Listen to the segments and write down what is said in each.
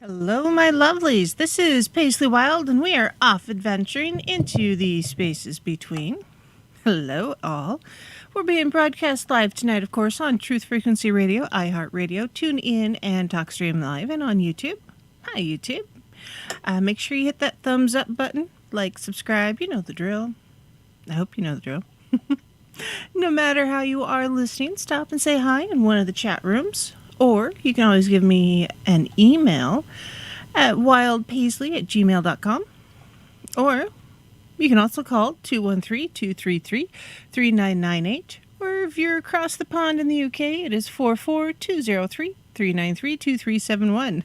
Hello, my lovelies. This is Paisley Wild, and we are off adventuring into the spaces between. Hello, all. We're being broadcast live tonight, of course, on Truth Frequency Radio, iHeartRadio, TuneIn, and TalkStream Live, and on YouTube. Hi, YouTube. Make sure you hit that thumbs up button, like, subscribe. You know the drill. I hope you know the drill. No matter how you are listening, stop and say hi in one of the chat rooms. Or you can always give me an email at wildepaisley@gmail.com. Or you can also call 213-233-3998. Or if you're across the pond in the UK, it is 44203-393-2371.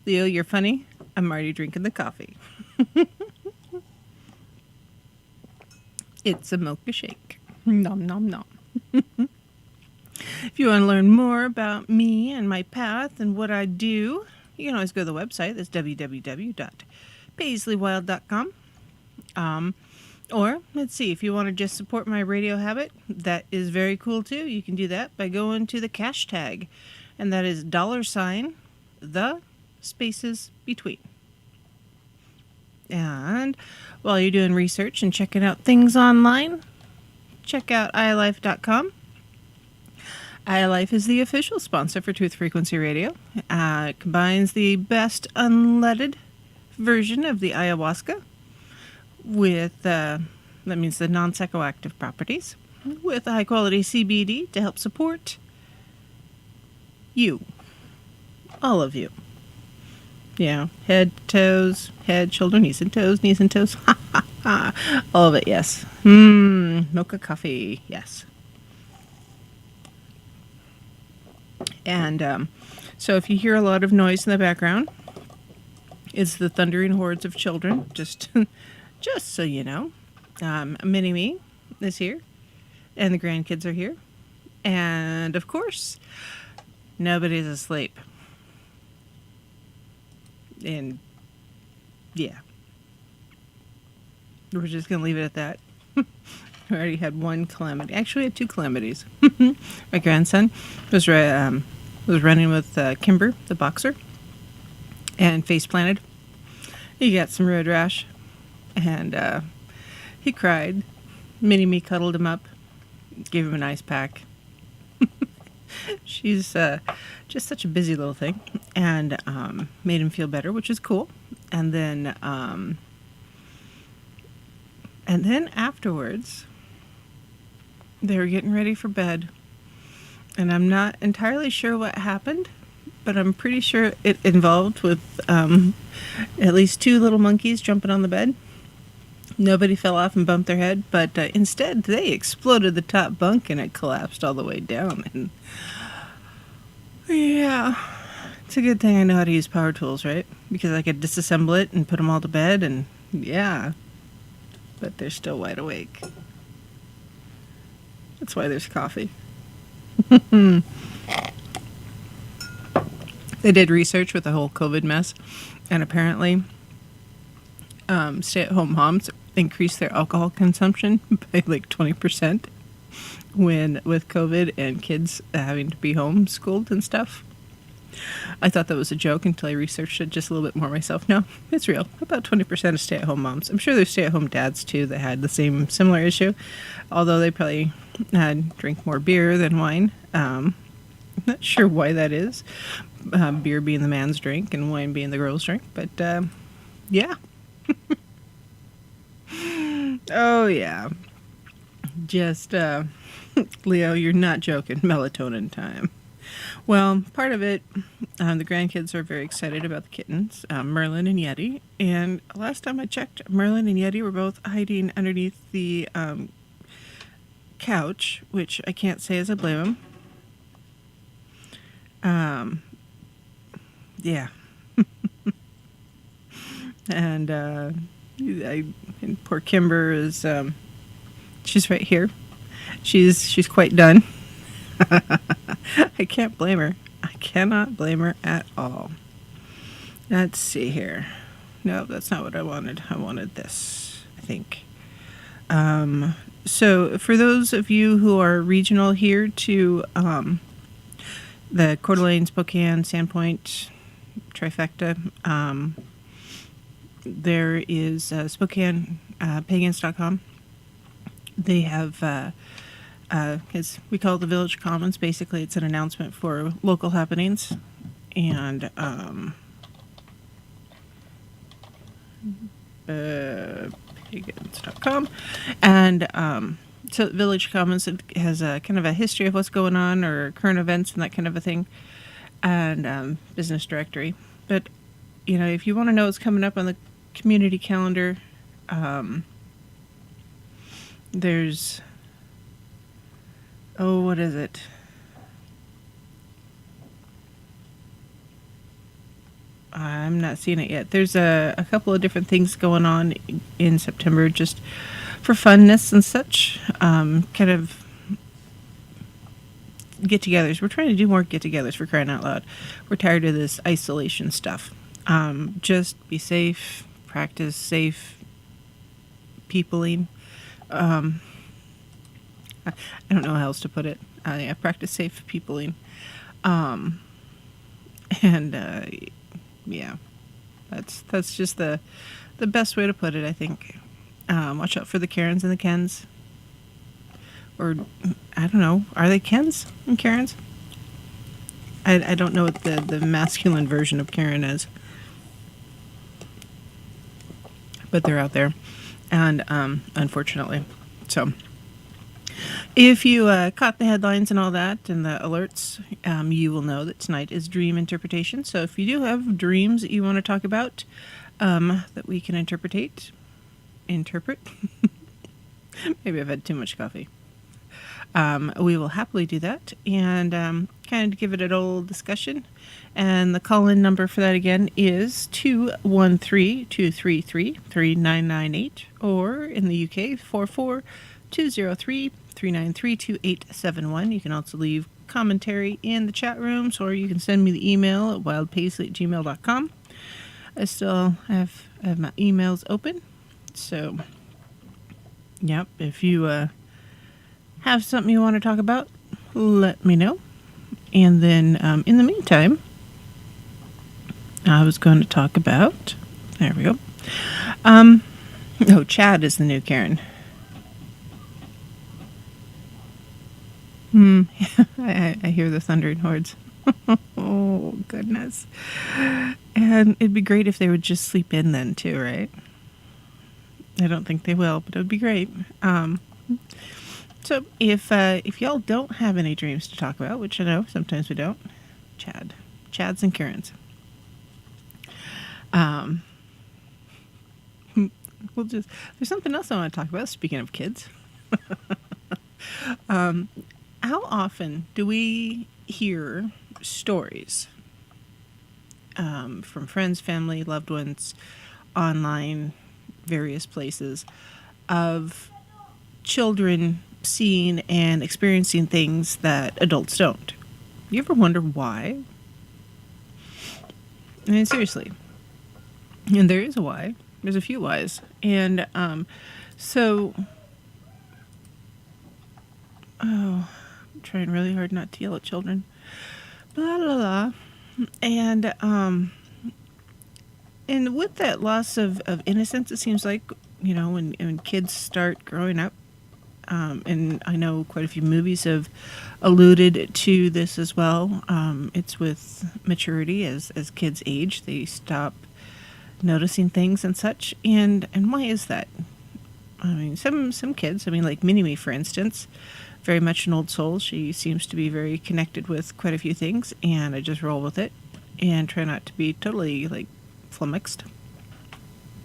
Leo, you're funny. I'm already drinking the coffee. It's a mocha shake. Nom, nom, nom. If you want to learn more about me and my path and what I do, you can always go to the website. That's www.paisleywild.com. Or, let's see, if you want to just support my radio habit, that is very cool too. You can do that by going to the cash tag, and that is $TheSpacesBetween. And while you're doing research and checking out things online, check out iLife.com. iLife is the official sponsor for Truth Frequency Radio. It combines the best unleaded version of the ayahuasca with, that means the non-psychoactive properties, with high-quality CBD to help support you. All of you. Yeah, head, toes, head, shoulder, knees and toes, knees and toes. All of it, yes. Mocha coffee, yes. And so if you hear a lot of noise in the background, it's the thundering hordes of children, just so you know. Mini-Me is here, and the grandkids are here. And, of course, nobody's asleep. And, yeah. We're just going to leave it at that. We already had one calamity. Actually, we had two calamities. My grandson was running with Kimber, the boxer, and face planted. He got some road rash, and he cried. Mini-Me cuddled him up, gave him an ice pack. She's just such a busy little thing, and made him feel better, which is cool. And then afterwards, they were getting ready for bed, and I'm not entirely sure what happened, but I'm pretty sure it involved with at least two little monkeys jumping on the bed. Nobody fell off and bumped their head, but instead they exploded the top bunk and it collapsed all the way down. And yeah, it's a good thing I know how to use power tools, right? Because I could disassemble it and put them all to bed, and yeah, but they're still wide awake. That's why there's coffee. They did research with the whole COVID mess, and apparently stay-at-home moms increase their alcohol consumption by like 20% with COVID and kids having to be homeschooled and stuff. I thought that was a joke until I researched it just a little bit more myself. No, it's real. About 20% of stay-at-home moms. I'm sure there's stay-at-home dads too that had the similar issue, although they probably drink more beer than wine. I'm not sure why that is. Beer being the man's drink and wine being the girl's drink, but yeah. Oh yeah. Just Leo, you're not joking. Melatonin time. Well, part of it, the grandkids are very excited about the kittens, Merlin and Yeti. And last time I checked, Merlin and Yeti were both hiding underneath the couch, which I can't say as I blame them. Yeah. And poor Kimber is, she's right here. She's quite done. I can't blame her. I cannot blame her at all. Let's see here. No, that's not what I wanted. I wanted this, I think. So for those of you who are regional here to the Coeur d'Alene, Spokane, Sandpoint, trifecta. There is Spokane, pagans.com. They have, we call it the Village Commons. Basically, it's an announcement for local happenings. And pagans.com. And so Village Commons has a kind of a history of what's going on or current events and that kind of a thing. And business directory. But, if you want to know what's coming up on the community calendar, there's, what is it? I'm not seeing it yet. There's a couple of different things going on in September just for funness and such. Kind of get-togethers. We're trying to do more get-togethers, for crying out loud. We're tired of this isolation stuff. Just be safe, practice safe peopling. I don't know how else to put it. Yeah, practice safe peopling. Yeah, that's just the best way to put it, I think. Watch out for the Karens and the Kens. Or, I don't know, are they Kens and Karens? I don't know what the masculine version of Karen is. But they're out there. And, unfortunately. So, if you caught the headlines and all that and the alerts, you will know that tonight is dream interpretation. So if you do have dreams that you want to talk about, that we can interpret. Maybe I've had too much coffee. We will happily do that and kind of give it an old discussion. And the call-in number for that again is 213-233-3998, or in the UK, 44203-393-2871. You can also leave commentary in the chat rooms, or you can send me the email at wildepaisley@gmail.com. I still have my emails open. So, yep, if you have something you want to talk about, let me know. And then, in the meantime, I was going to talk about, there we go. Chad is the new Karen. I hear the thundering hordes. Oh, goodness. And it'd be great if they would just sleep in then, too, right? I don't think they will, but it would be great. So if y'all don't have any dreams to talk about, which I know sometimes we don't, Chads and Karens. There's something else I want to talk about, speaking of kids. How often do we hear stories from friends, family, loved ones, online, various places, of children seeing and experiencing things that adults don't? You ever wonder why? I mean, seriously. And there is a why. There's a few whys. And I'm trying really hard not to yell at children. Blah, blah, blah. And with that loss of innocence, it seems like, when kids start growing up, and I know quite a few movies have alluded to this as well. It's with maturity as kids age, they stop noticing things and such. And why is that? I mean, some kids, like Mini-Me, for instance, very much an old soul. She seems to be very connected with quite a few things, and I just roll with it and try not to be totally, flummoxed.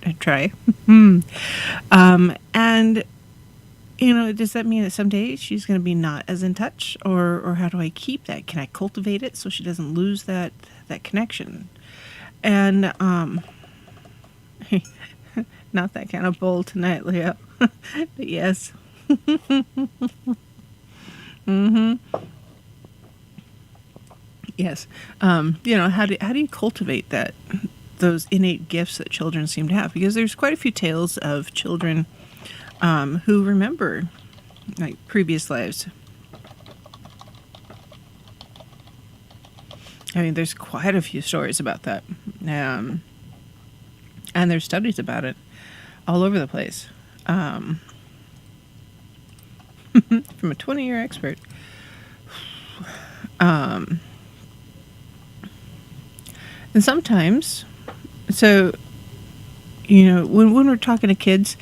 I try. And, does that mean that someday she's going to be not as in touch? Or how do I keep that? Can I cultivate it so she doesn't lose that connection? And, not that kind of bowl tonight, Leo. But yes. Yes. How do you cultivate those innate gifts that children seem to have? Because there's quite a few tales of children who remember previous lives. There's quite a few stories about that. And there's studies about it all over the place. From a 20-year expert. And sometimes, so, when we're talking to kids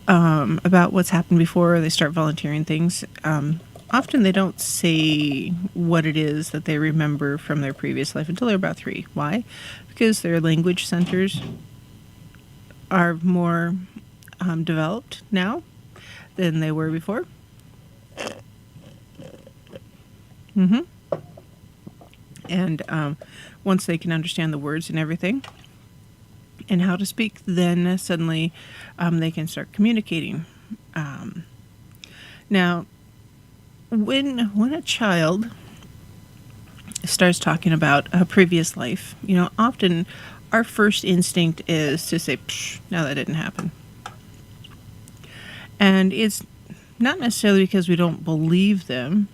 about what's happened before they start volunteering things, often they don't say what it is that they remember from their previous life until they're about 3. Why? Because their language centers are more developed now than they were before. And once they can understand the words and everything and how to speak, then suddenly they can start communicating. Now, when a child starts talking about a previous life, often our first instinct is to say, "Psh, no, that didn't happen." And it's not necessarily because we don't believe them.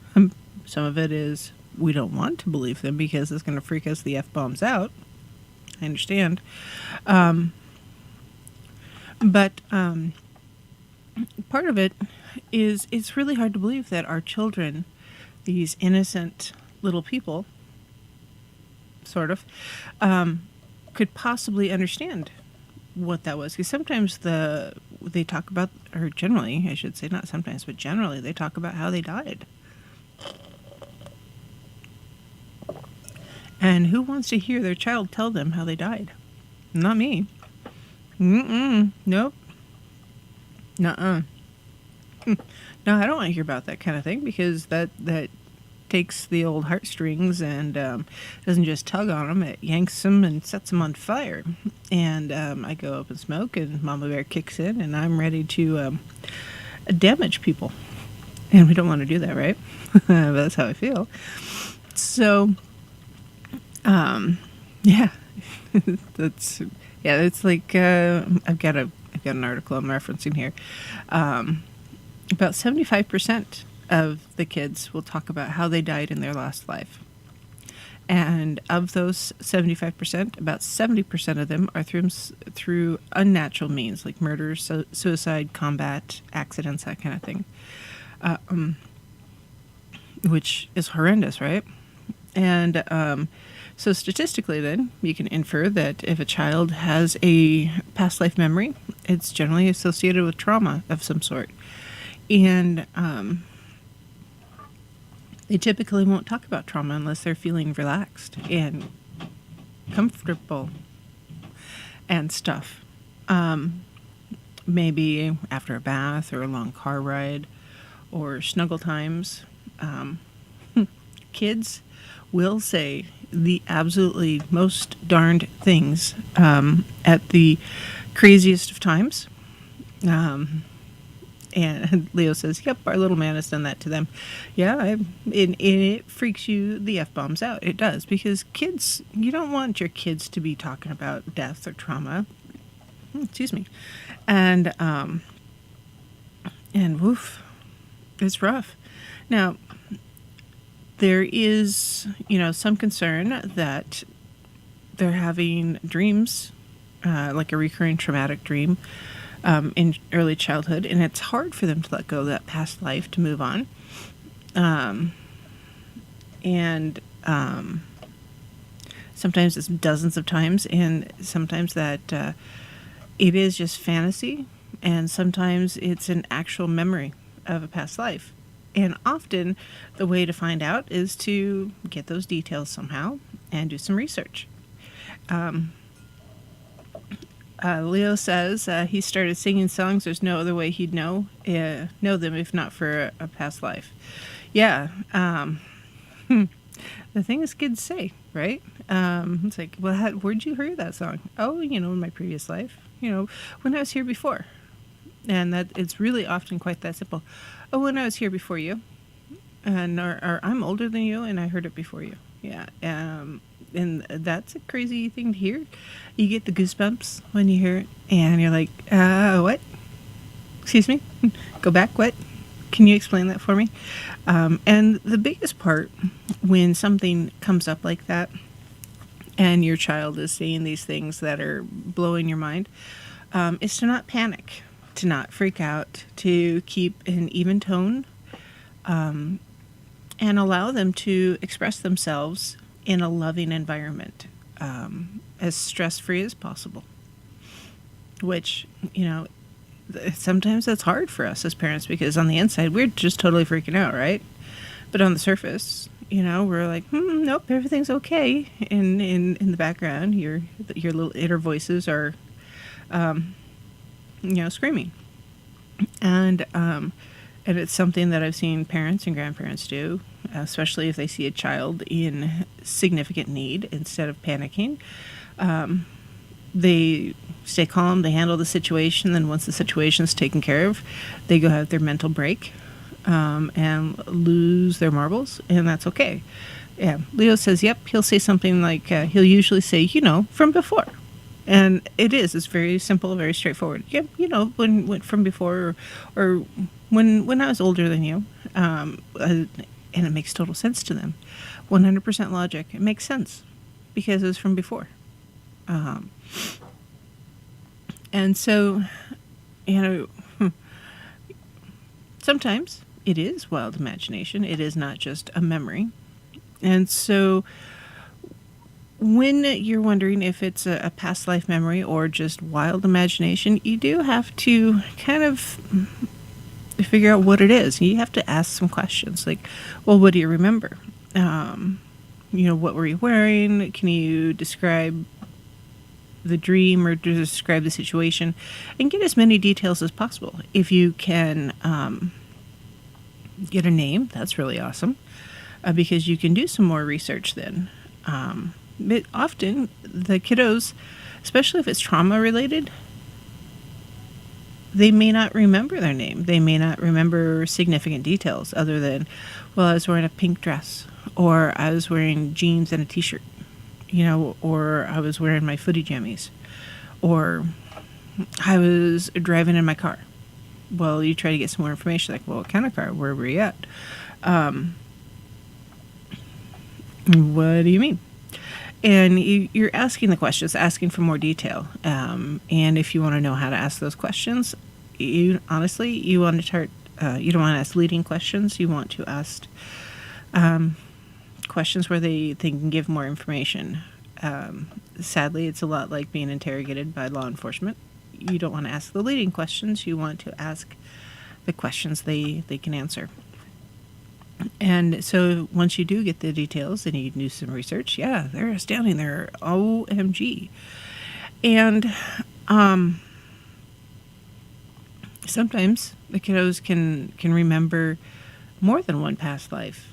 Some of it is we don't want to believe them because it's going to freak us the F-bombs out. I understand. But part of it is it's really hard to believe that our children, these innocent little people, sort of, could possibly understand what that was. Because sometimes they talk about, or generally, I should say, not sometimes, but generally, they talk about how they died. And who wants to hear their child tell them how they died? Not me. Nope. Nuh-uh. No, I don't want to hear about that kind of thing because that takes the old heartstrings and doesn't just tug on them, it yanks them and sets them on fire. And I go up and smoke and Mama Bear kicks in and I'm ready to damage people. And we don't want to do that, right? But that's how I feel. So, yeah. It's like I've got an article I'm referencing here. About 75% of the kids will talk about how they died in their last life. And of those 75%, about 70% of them are through unnatural means, like murder, suicide, combat, accidents, that kind of thing. Which is horrendous, right? And so statistically then, you can infer that if a child has a past life memory, it's generally associated with trauma of some sort. And they typically won't talk about trauma unless they're feeling relaxed and comfortable and stuff. Maybe after a bath or a long car ride or snuggle times. Kids will say the absolutely most darned things at the craziest of times. And Leo says, yep, our little man has done that to them. Yeah, it freaks you the F-bombs out. It does, because kids, you don't want your kids to be talking about death or trauma. Excuse me. And woof, it's rough. Now, there is, some concern that they're having dreams, like a recurring traumatic dream, in early childhood, and it's hard for them to let go of that past life to move on. Sometimes it's dozens of times, and sometimes that it is just fantasy, and sometimes it's an actual memory of a past life. And often the way to find out is to get those details somehow and do some research. Leo says he started singing songs. There's no other way he'd know them if not for a past life. Yeah. The thing is, kids say, right? It's like, well, where'd you hear that song? Oh, in my previous life. When I was here before. And that it's really often quite that simple. Oh, when I was here before you. And or I'm older than you and I heard it before you. Yeah. And that's a crazy thing to hear. You get the goosebumps when you hear it, and you're like, what? Excuse me? Go back, what? Can you explain that for me? And the biggest part when something comes up like that and your child is saying these things that are blowing your mind, is to not panic, to not freak out, to keep an even tone, and allow them to express themselves in a loving environment, as stress-free as possible. Which, sometimes that's hard for us as parents, because on the inside, we're just totally freaking out, right? But on the surface, we're like, nope, everything's okay. In the background, your little inner voices are, screaming. And it's something that I've seen parents and grandparents do, especially if they see a child in significant need. Instead of panicking, they stay calm, they handle the situation, then once the situation's taken care of, they go have their mental break, and lose their marbles, and that's okay. Yeah, Leo says, yep, he'll say something like, he'll usually say, from before. And it's very simple, very straightforward. Yep, when from before, or when I was older than you, and it makes total sense to them. 100% logic. It makes sense because it was from before. And so, sometimes it is wild imagination. It is not just a memory. And so when you're wondering if it's a past life memory or just wild imagination, you do have to kind of figure out what it is. You have to ask some questions like, well, what do you remember? What were you wearing? Can you describe the dream or describe the situation, and get as many details as possible. If you can get a name, that's really awesome, because you can do some more research then. But often the kiddos, especially if it's trauma related, they may not remember their name. They may not remember significant details other than, well, I was wearing a pink dress, or I was wearing jeans and a t-shirt, or I was wearing my footy jammies, or I was driving in my car. Well, you try to get some more information, like, well, what kind of car? Where were you at? What do you mean? And you're asking the questions, asking for more detail. And if you want to know how to ask those questions, you want to start, you don't want to ask leading questions. You want to ask questions where they can give more information. Sadly, it's a lot like being interrogated by law enforcement. You don't want to ask the leading questions. You want to ask the questions they can answer. And so once you do get the details and you do some research, yeah, they're astounding. They're OMG. And sometimes the kiddos can remember more than one past life.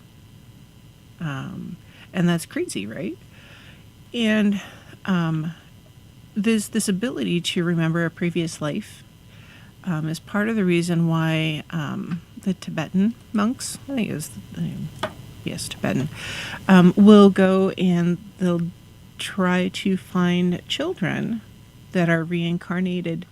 And that's crazy, right? And this ability to remember a previous life is part of the reason why the Tibetan monks, I think it was, yes, Tibetan, will go and they'll try to find children that are reincarnated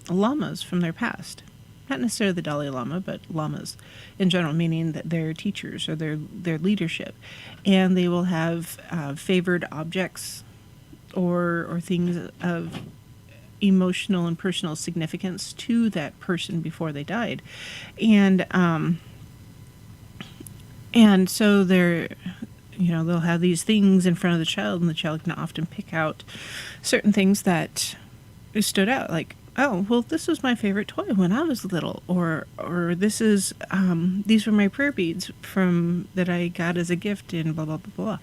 lamas from their past. Not necessarily the Dalai Lama, but lamas in general, meaning that they're teachers or their leadership. And they will have favored objects or things of emotional and personal significance to that person before they died. And so they'll have these things in front of the child, and the child can often pick out certain things that stood out, like, oh, well, this was my favorite toy when I was little, or this is these were my prayer beads that I got as a gift in blah blah blah blah.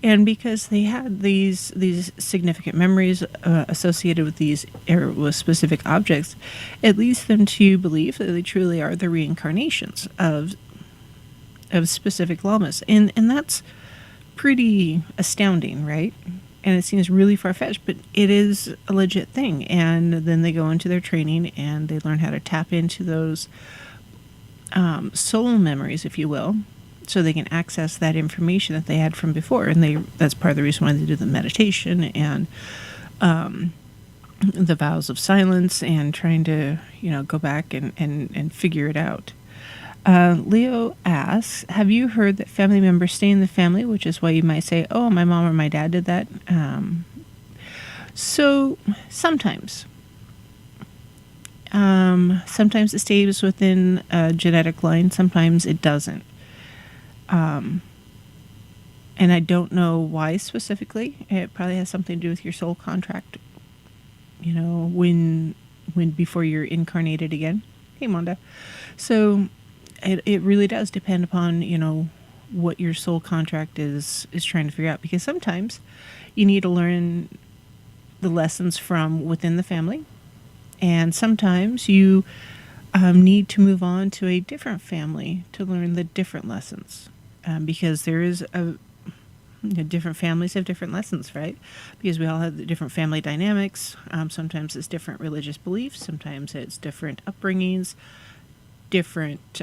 And because they had these significant memories associated with with specific objects, it leads them to believe that they truly are the reincarnations of specific lamas, and that's pretty astounding, right? And it seems really far-fetched, but it is a legit thing. And then they go into their training and they learn how to tap into those soul memories, if you will, so they can access that information that they had from before. And that's part of the reason why they do the meditation and the vows of silence and trying to, go back and figure it out. Leo asks, have you heard that family members stay in the family, which is why you might say, oh, my mom or my dad did that? So sometimes. Sometimes it stays within a genetic line. Sometimes it doesn't. And I don't know why specifically. It probably has something to do with your soul contract. You know, when before you're incarnated again. Hey, Monda. So it really does depend upon, you know, what your soul contract is trying to figure out. Because sometimes you need to learn the lessons from within the family. And sometimes you need to move on to a different family to learn the different lessons. Because there is different families have different lessons, right? Because we all have the different family dynamics. Sometimes it's different religious beliefs. Sometimes it's different upbringings, different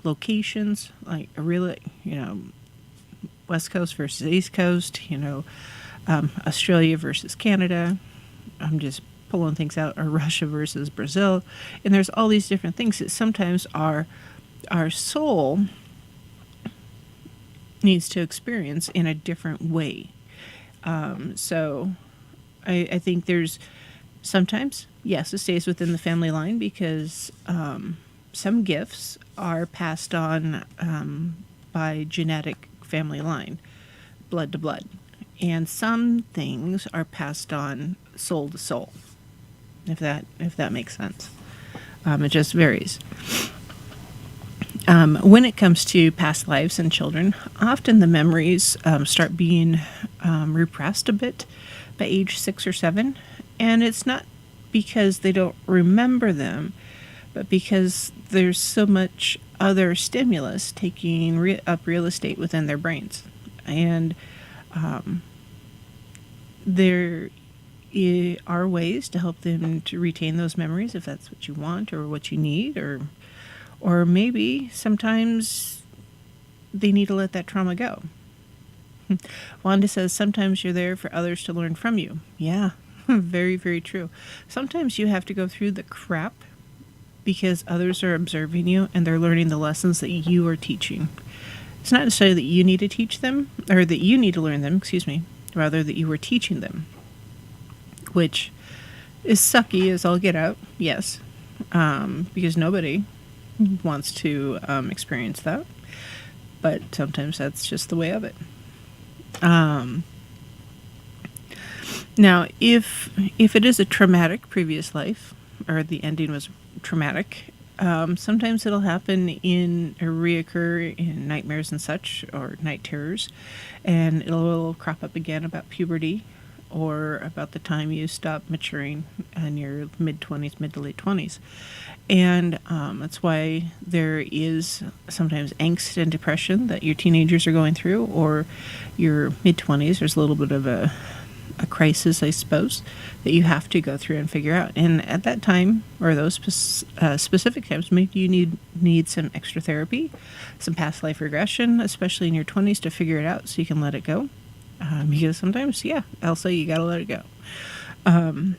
locations, like a really, you know, West Coast versus East Coast, you know, Australia versus Canada. I'm just pulling things out, or Russia versus Brazil. And there's all these different things that sometimes our soul needs to experience in a different way. So I think there's sometimes, yes, it stays within the family line because some gifts are passed on by genetic family line, blood to blood. And some things are passed on soul to soul, if that makes sense. It just varies. When it comes to past lives and children, often the memories start being repressed a bit by age 6 or 7. And it's not because they don't remember them, but because there's so much other stimulus taking up real estate within their brains. And there are ways to help them to retain those memories if that's what you want or what you need, or maybe sometimes they need to let that trauma go. Wanda says, sometimes you're there for others to learn from you. Yeah, very, very true. Sometimes you have to go through the crap because others are observing you and they're learning the lessons that you are teaching. It's not necessarily that you need to teach them, or that you need to learn them, rather that you were teaching them. Which is sucky as all get out, yes, because nobody wants to experience that, but sometimes that's just the way of it. Now, if it is a traumatic previous life, or the ending was traumatic, sometimes it'll happen or reoccur in nightmares and such, or night terrors, and it'll crop up again about puberty, or about the time you stop maturing in your mid-20s, mid to late 20s. And that's why there is sometimes angst and depression that your teenagers are going through, or your mid-20s. There's a little bit of a crisis, I suppose, that you have to go through and figure out. And at that time, or those specific times, maybe you need some extra therapy, some past life regression, especially in your 20s, to figure it out so you can let it go. Because sometimes, yeah, Elsa, you gotta let it go. I'm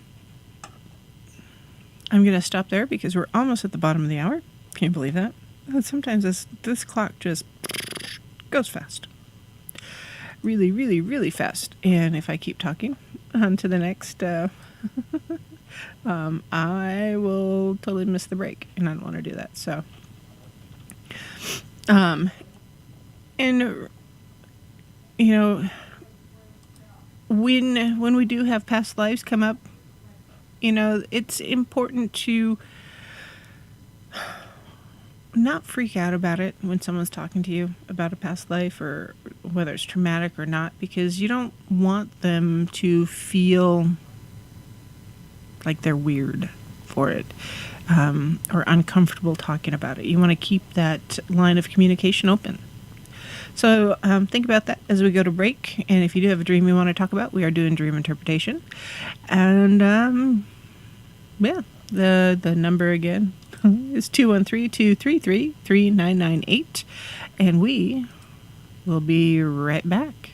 gonna stop there because we're almost at the bottom of the hour. Can you believe that? Sometimes this clock just goes fast. Really, really, really fast. And if I keep talking on to the next, I will totally miss the break, and I don't want to do that. So, and you know, when we do have past lives come up, you know, it's important to not freak out about it when someone's talking to you about a past life, or whether it's traumatic or not, because you don't want them to feel like they're weird for it, or uncomfortable talking about it. You want to keep that line of communication open. So think about that as we go to break. And if you do have a dream you want to talk about, we are doing dream interpretation. And yeah, the number again is 213-233-3998. And we will be right back.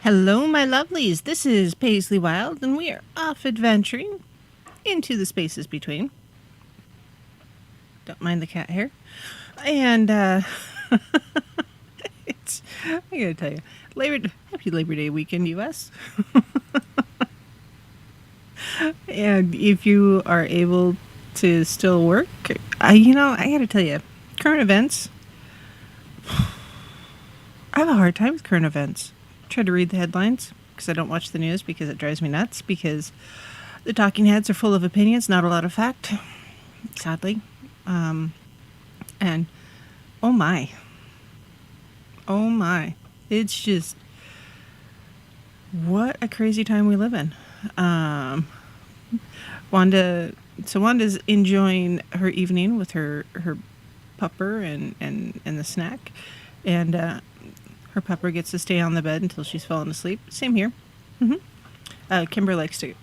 Hello, my lovelies. This is Paisley Wild, and we are off adventuring into the spaces between. Don't mind the cat hair. And, it's, I gotta tell you, happy Labor Day weekend, U.S. And if you are able to still work, I gotta tell you, current events, I have a hard time with current events. I try to read the headlines because I don't watch the news because it drives me nuts because the talking heads are full of opinions, not a lot of fact, sadly. And oh my, it's just what a crazy time we live in. Wanda's enjoying her evening with her pupper and the snack, and her pupper gets to stay on the bed until she's fallen asleep. Same here. Kimber likes to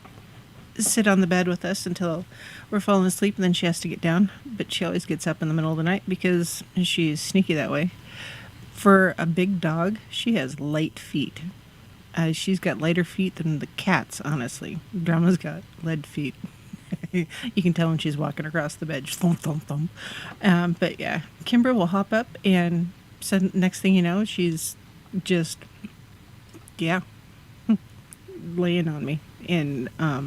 sit on the bed with us until we're falling asleep, and then she has to get down. But she always gets up in the middle of the night because she's sneaky that way. For a big dog, she has light feet. She's got lighter feet than the cats, honestly. Drama's got lead feet. You can tell when she's walking across the bed. Just thump, thump, thump. But yeah, Kimber will hop up, and so next thing you know, she's just, laying on me. And I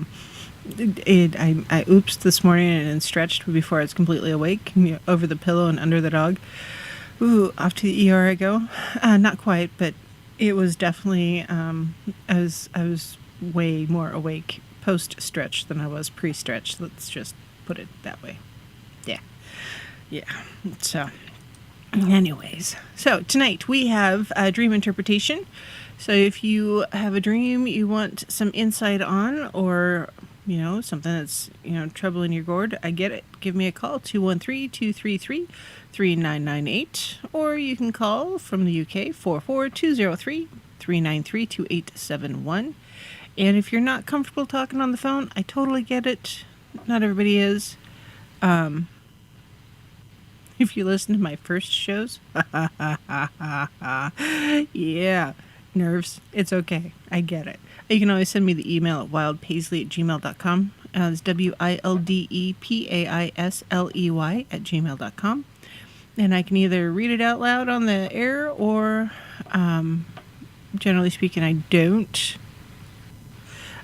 oopsed this morning and stretched before I was completely awake, over the pillow and under the dog. Ooh, off to the ER I go. Not quite, but it was definitely, I was way more awake post-stretch than I was pre-stretch. Let's just put it that way. Yeah. So, anyways. So, tonight we have a dream interpretation. So, if you have a dream you want some insight on, or, something that's, troubling your gourd, I get it. Give me a call, 213-233-3998. Or you can call from the UK, 44203-393-2871. And if you're not comfortable talking on the phone, I totally get it. Not everybody is. If you listen to my first shows, yeah, nerves, it's okay. I get it. You can always send me the email at wildepaisley@gmail.com. It's wildepaisley@gmail.com. And I can either read it out loud on the air, or generally speaking, I don't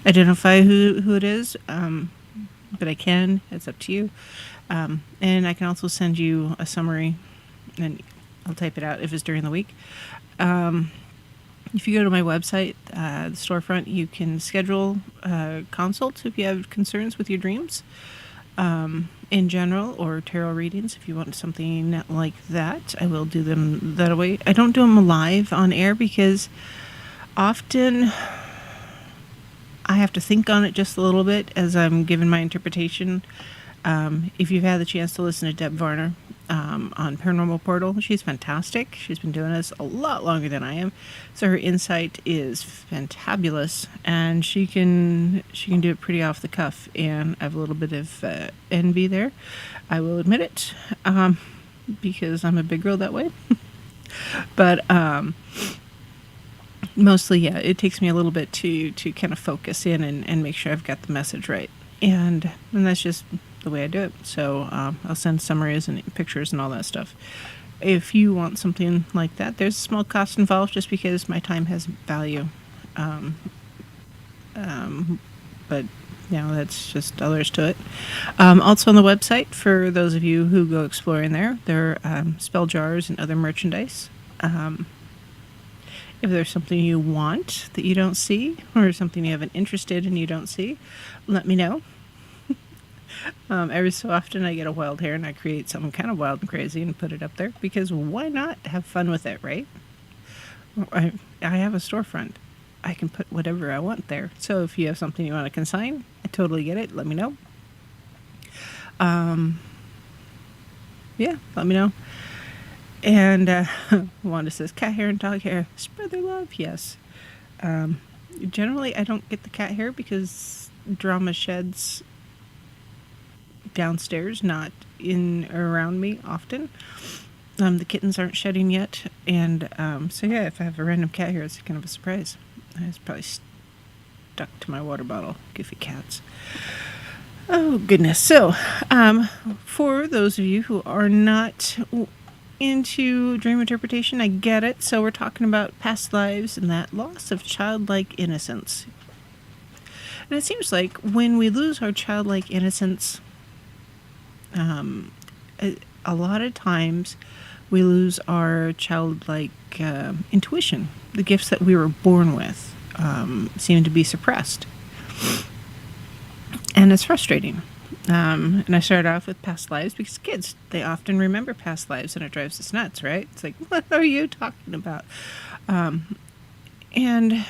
identify who it is, but I can. It's up to you. And I can also send you a summary, and I'll type it out if it's during the week. If you go to my website, the storefront, you can schedule consults if you have concerns with your dreams in general, or tarot readings if you want something like that. I will do them that way. I don't do them live on air because often I have to think on it just a little bit as I'm giving my interpretation. If you've had the chance to listen to Deb Varner on Paranormal Portal, she's fantastic. She's been doing this a lot longer than I am, so her insight is fantabulous, and she can do it pretty off the cuff. And I have a little bit of envy there, I will admit it, because I'm a big girl that way. But mostly, yeah, it takes me a little bit to kind of focus in and make sure I've got the message right, and that's just the way I do it. So I'll send summaries and pictures and all that stuff. If you want something like that, there's a small cost involved just because my time has value. But that's just all there is to it. Also on the website, for those of you who go exploring there are spell jars and other merchandise. If there's something you want that you don't see, or something you have an interest in and you don't see, let me know. Every so often I get a wild hair and I create something kind of wild and crazy and put it up there, because why not have fun with it, right? I have a storefront. I can put whatever I want there. So if you have something you want to consign, I totally get it. Let me know. Let me know. And Wanda says, cat hair and dog hair, spread their love. Yes. Generally, I don't get the cat hair because drama sheds downstairs, not in or around me often. The kittens aren't shedding yet, and so yeah, if I have a random cat hair, it's kind of a surprise. It's probably stuck to my water bottle. Goofy cats. Oh, goodness. So, for those of you who are not into dream interpretation, I get it. So, we're talking about past lives and that loss of childlike innocence. And it seems like when we lose our childlike innocence, a lot of times we lose our childlike intuition. The gifts that we were born with seem to be suppressed. And it's frustrating. And I started off with past lives because kids, they often remember past lives, and it drives us nuts, right? It's like, what are you talking about? And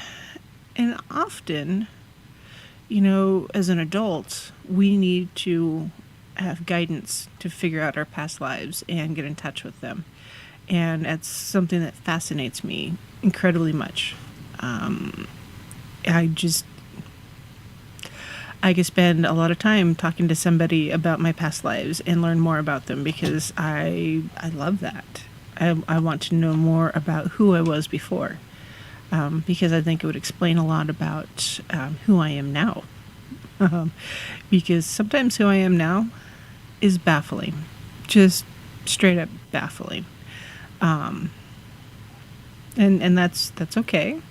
often, as an adult, we need to have guidance to figure out our past lives and get in touch with them. And it's something that fascinates me incredibly much. I could spend a lot of time talking to somebody about my past lives and learn more about them because I love that. I want to know more about who I was before, because I think it would explain a lot about who I am now. Because sometimes who I am now is baffling, just straight up baffling. And that's okay,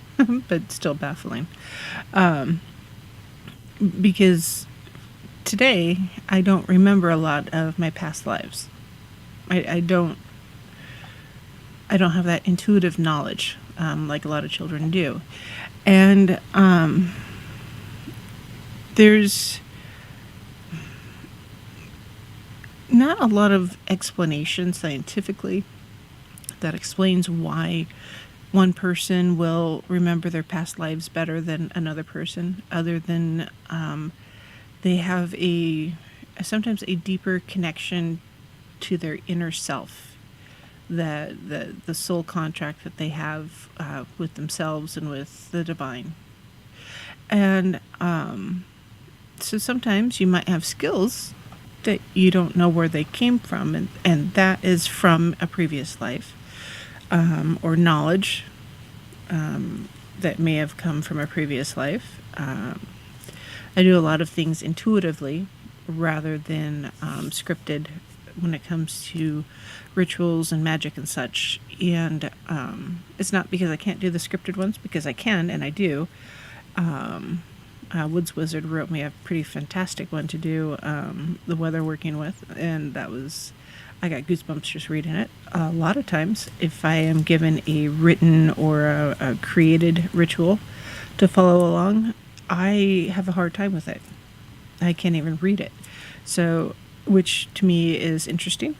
but still baffling. Because today I don't remember a lot of my past lives. I don't have that intuitive knowledge like a lot of children do. And there's not a lot of explanation scientifically that explains why one person will remember their past lives better than another person, other than they have sometimes a deeper connection to their inner self, the soul contract that they have with themselves and with the divine. And so sometimes you might have skills that you don't know where they came from, and that is from a previous life. Or knowledge that may have come from a previous life. I do a lot of things intuitively rather than scripted when it comes to rituals and magic and such. And it's not because I can't do the scripted ones, because I can, and I do. Woods Wizard wrote me a pretty fantastic one to do the weather working with, and I got goosebumps just reading it. A lot of times, if I am given a written or a created ritual to follow along, I have a hard time with it. I can't even read it. So, which to me is interesting.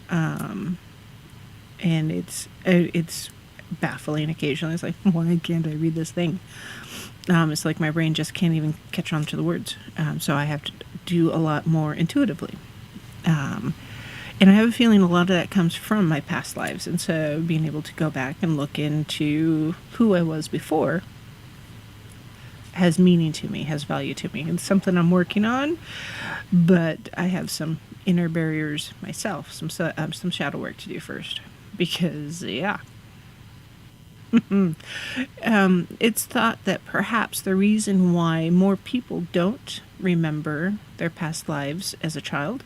And it's baffling occasionally. It's like, why can't I read this thing? It's like my brain just can't even catch on to the words. So I have to do a lot more intuitively. And I have a feeling a lot of that comes from my past lives. And so being able to go back and look into who I was before has meaning to me, has value to me. It's something I'm working on, but I have some inner barriers myself, some shadow work to do first. Because, yeah. It's thought that perhaps the reason why more people don't remember their past lives as a child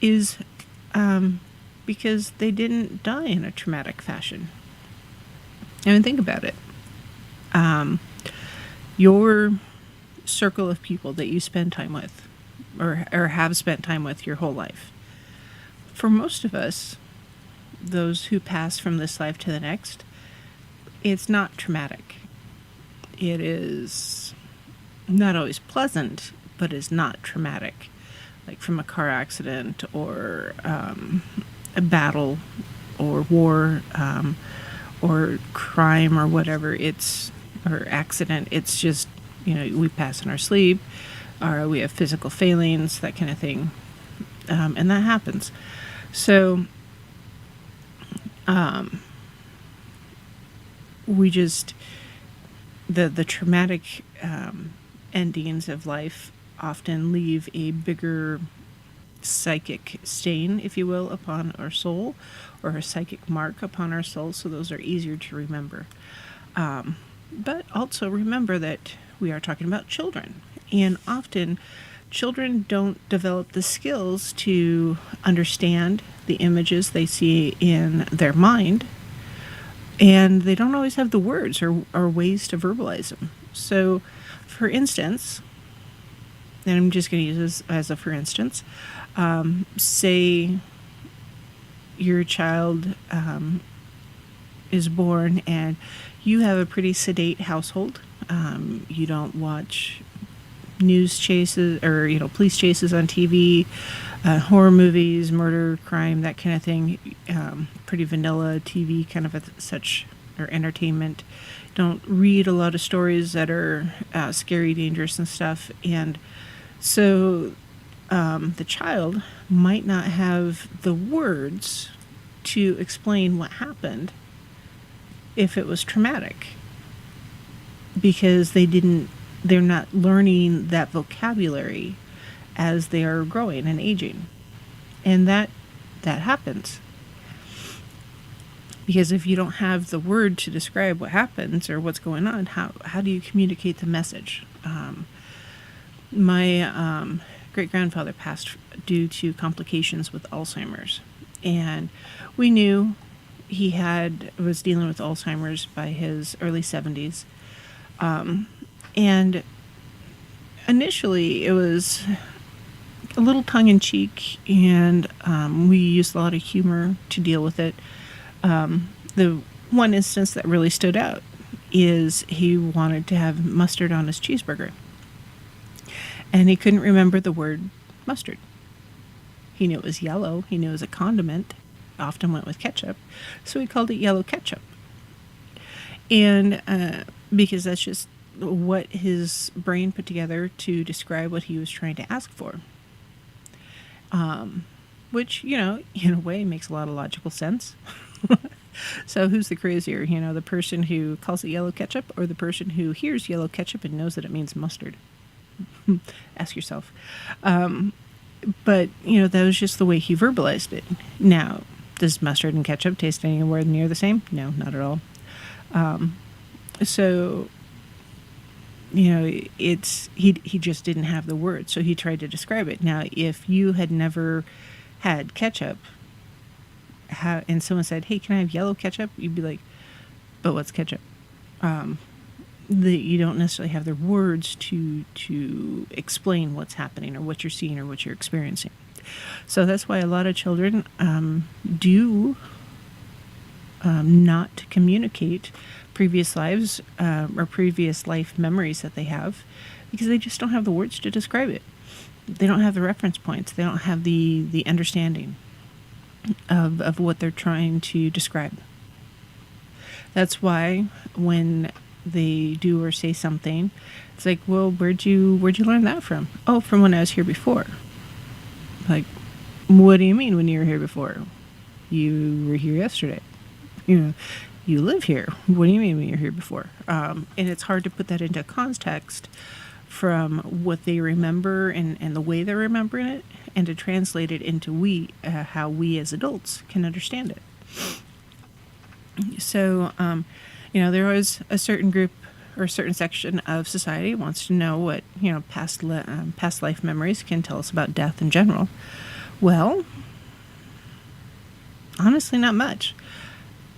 is because they didn't die in a traumatic fashion. I mean, think about it. Your circle of people that you spend time with, or have spent time with your whole life, for most of us, those who pass from this life to the next, it's not traumatic. It is not always pleasant, but is not traumatic. Like from a car accident or a battle or war or crime or whatever, or accident. It's just, we pass in our sleep, or we have physical failings, that kind of thing. And that happens. So we just, the traumatic endings of life often leave a bigger psychic stain, if you will, upon our soul, or a psychic mark upon our soul, so those are easier to remember. But also remember that we are talking about children, and often children don't develop the skills to understand the images they see in their mind, and they don't always have the words or ways to verbalize them. So, for instance, and I'm just going to use this as a for instance, say your child is born and you have a pretty sedate household. You don't watch news chases or police chases on TV, horror movies, murder, crime, that kind of thing. Pretty vanilla TV kind of such or entertainment. Don't read a lot of stories that are scary, dangerous, and stuff. And so the child might not have the words to explain what happened if it was traumatic, because they're not learning that vocabulary as they are growing and aging. And that happens. Because if you don't have the word to describe what happens or what's going on, how do you communicate the message? My great-grandfather passed due to complications with Alzheimer's. And we knew he was dealing with Alzheimer's by his early 70s. And initially it was a little tongue-in-cheek, and we used a lot of humor to deal with it. The one instance that really stood out is he wanted to have mustard on his cheeseburger. And he couldn't remember the word mustard. He knew it was yellow. He knew it was a condiment. Often went with ketchup. So he called it yellow ketchup. And because that's just what his brain put together to describe what he was trying to ask for. Which, in a way makes a lot of logical sense. So who's the crazier? The person who calls it yellow ketchup, or the person who hears yellow ketchup and knows that it means mustard? Ask yourself. But, that was just the way he verbalized it. Now, does mustard and ketchup taste anywhere near the same? No, not at all. So, he just didn't have the word, so he tried to describe it. Now, if you had never had ketchup, and someone said, "Hey, can I have yellow ketchup?" You'd be like, "But what's ketchup?" You don't necessarily have the words to explain what's happening or what you're seeing or what you're experiencing. So that's why a lot of children do not communicate previous lives or previous life memories that they have, because they just don't have the words to describe it. They don't have the reference points. They don't have the understanding of what they're trying to describe. That's why when they do or say something, it's like, well, where'd you learn that from? Oh, from when I was here before. Like, what do you mean when you were here before? You were here yesterday. You live here. What do you mean when you're here before? And it's hard to put that into context from what they remember and the way they're remembering it, and to translate it into how we as adults can understand it. So, there was a certain group or a certain section of society wants to know what, past life memories can tell us about death in general. Well, honestly, not much.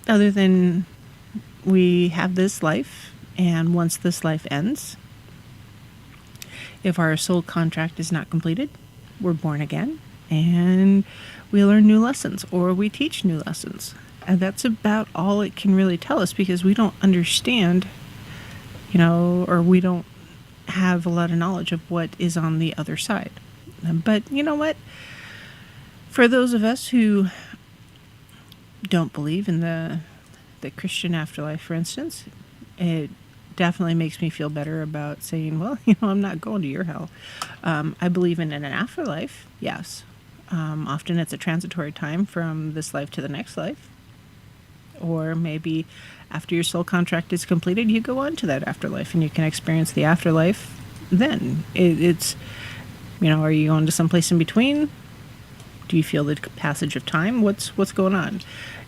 Other than we have this life, and once this life ends, if our soul contract is not completed, we're born again, and we learn new lessons, or we teach new lessons. And that's about all it can really tell us, because we don't understand, or we don't have a lot of knowledge of what is on the other side. But you know what? For those of us who don't believe in the Christian afterlife, for instance, it definitely makes me feel better about saying, well, I'm not going to your hell. I believe in an afterlife, yes. Often it's a transitory time from this life to the next life. Or maybe after your soul contract is completed, you go on to that afterlife and you can experience the afterlife then. It's, are you going to someplace in between? Do you feel the passage of time? What's going on?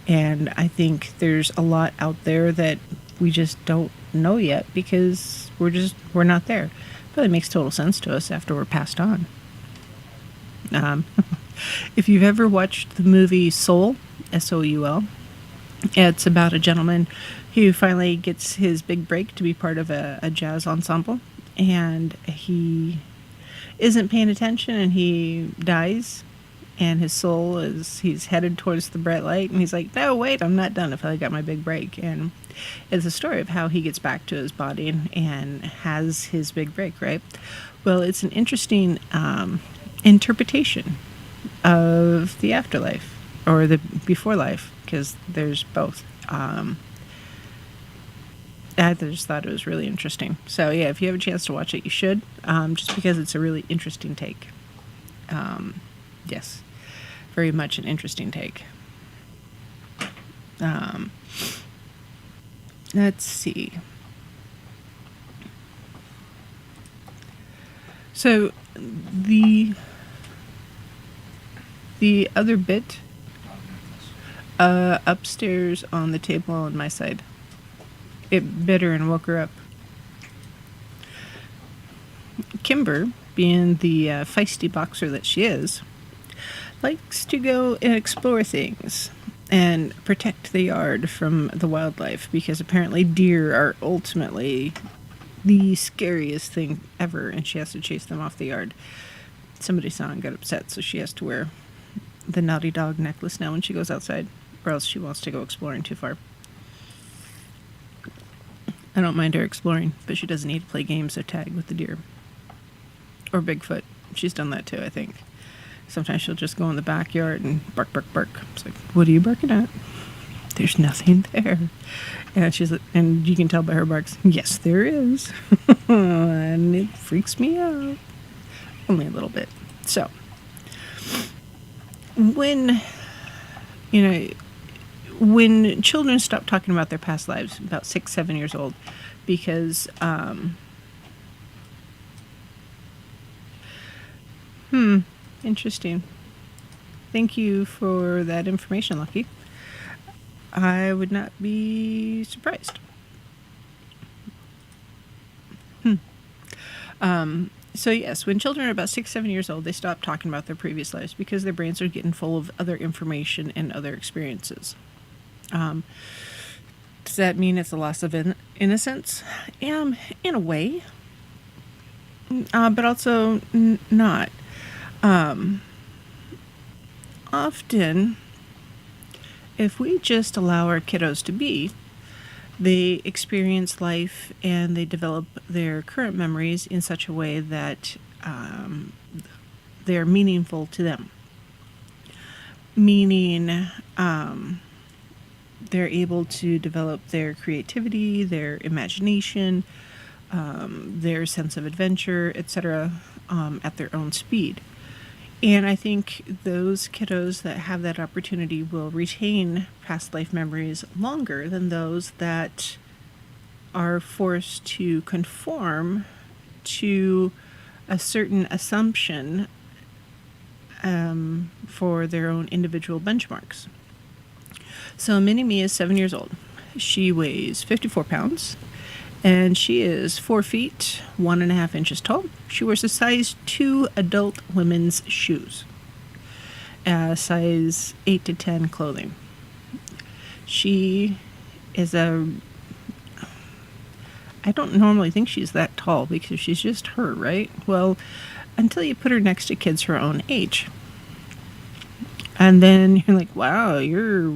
And I think there's a lot out there that we just don't know yet because we're not there. But it makes total sense to us after we're passed on. If you've ever watched the movie Soul, Soul, it's about a gentleman who finally gets his big break to be part of a jazz ensemble, and he isn't paying attention and he dies, and his soul he's headed towards the bright light, and he's like, no, wait, I'm not done. I got my big break. And it's a story of how he gets back to his body and has his big break, right? Well, it's an interesting interpretation of the afterlife or the before life, because there's both. I just thought it was really interesting. So yeah, if you have a chance to watch it, you should, just because it's a really interesting take. Yes, very much an interesting take. Let's see. So the other bit upstairs on the table on my side, it bit her and woke her up. Kimber, being the feisty boxer that she is, likes to go and explore things and protect the yard from the wildlife, because apparently deer are ultimately the scariest thing ever, and she has to chase them off the yard. Somebody saw and got upset, so she has to wear the naughty dog necklace now when she goes outside, or else she wants to go exploring too far. I don't mind her exploring, but she doesn't need to play games or tag with the deer. Or Bigfoot. She's done that too, I think. Sometimes she'll just go in the backyard and bark, bark, bark. It's like, what are you barking at? There's nothing there. And she's like, and you can tell by her barks, yes, there is. And it freaks me out. Only a little bit. So, when children stop talking about their past lives, about 6-7 years old, because interesting. Thank you for that information, Lucky. I would not be surprised. So yes, when children are about 6-7 years old, they stop talking about their previous lives because their brains are getting full of other information and other experiences. Does that mean it's a loss of innocence? In a way, but also not. Often, if we just allow our kiddos to be, they experience life and they develop their current memories in such a way that they're meaningful to them. Meaning, they're able to develop their creativity, their imagination, their sense of adventure, etc., at their own speed. And I think those kiddos that have that opportunity will retain past life memories longer than those that are forced to conform to a certain assumption for their own individual benchmarks. So Mini-Me is 7 years old. She weighs 54 pounds. And she is 4 feet, 1.5 inches tall. She wears a size 2 adult women's shoes. Size 8 to 10 clothing. She is I don't normally think she's that tall because she's just her, right? Well, until you put her next to kids her own age. And then you're like, wow, you're,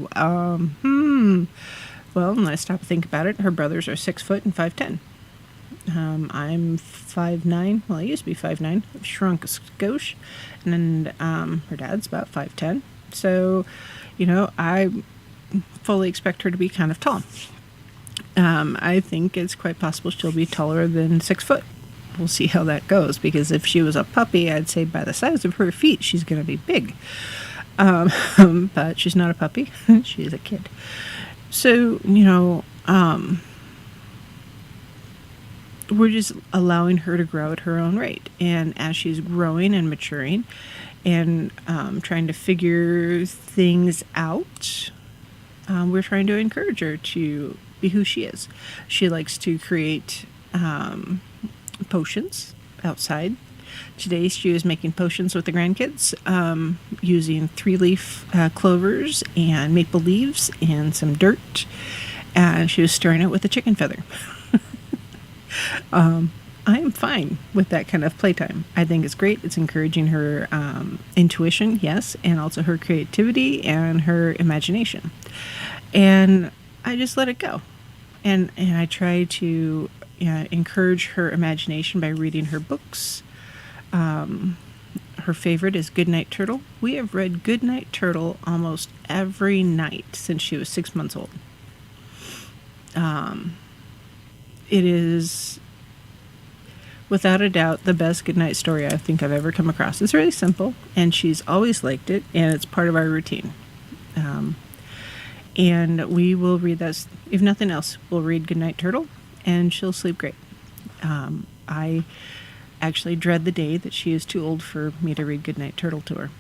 Well, when I stop and think about it, her brothers are 6 foot and 5'10". I'm 5'9". Well, I used to be 5'9". I've shrunk a skosh. And then her dad's about 5'10". So, I fully expect her to be kind of tall. I think it's quite possible she'll be taller than 6 foot. We'll see how that goes, because if she was a puppy, I'd say by the size of her feet, she's going to be big. But she's not a puppy. She's a kid. So, we're just allowing her to grow at her own rate. And as she's growing and maturing and trying to figure things out, we're trying to encourage her to be who she is. She likes to create potions outside. Today she was making potions with the grandkids using 3-leaf clovers and maple leaves and some dirt, and she was stirring it with a chicken feather. I am fine with that kind of playtime. I think it's great. It's encouraging her intuition, yes, and also her creativity and her imagination. And I just let it go. And I try to encourage her imagination by reading her books. Her favorite is Goodnight Turtle. We have read Goodnight Turtle almost every night since she was 6 months old. It is, without a doubt, the best goodnight story I think I've ever come across. It's really simple, and she's always liked it, and it's part of our routine. And we will read that. If nothing else, we'll read Goodnight Turtle, and she'll sleep great. I actually dread the day that she is too old for me to read Goodnight Turtle to her.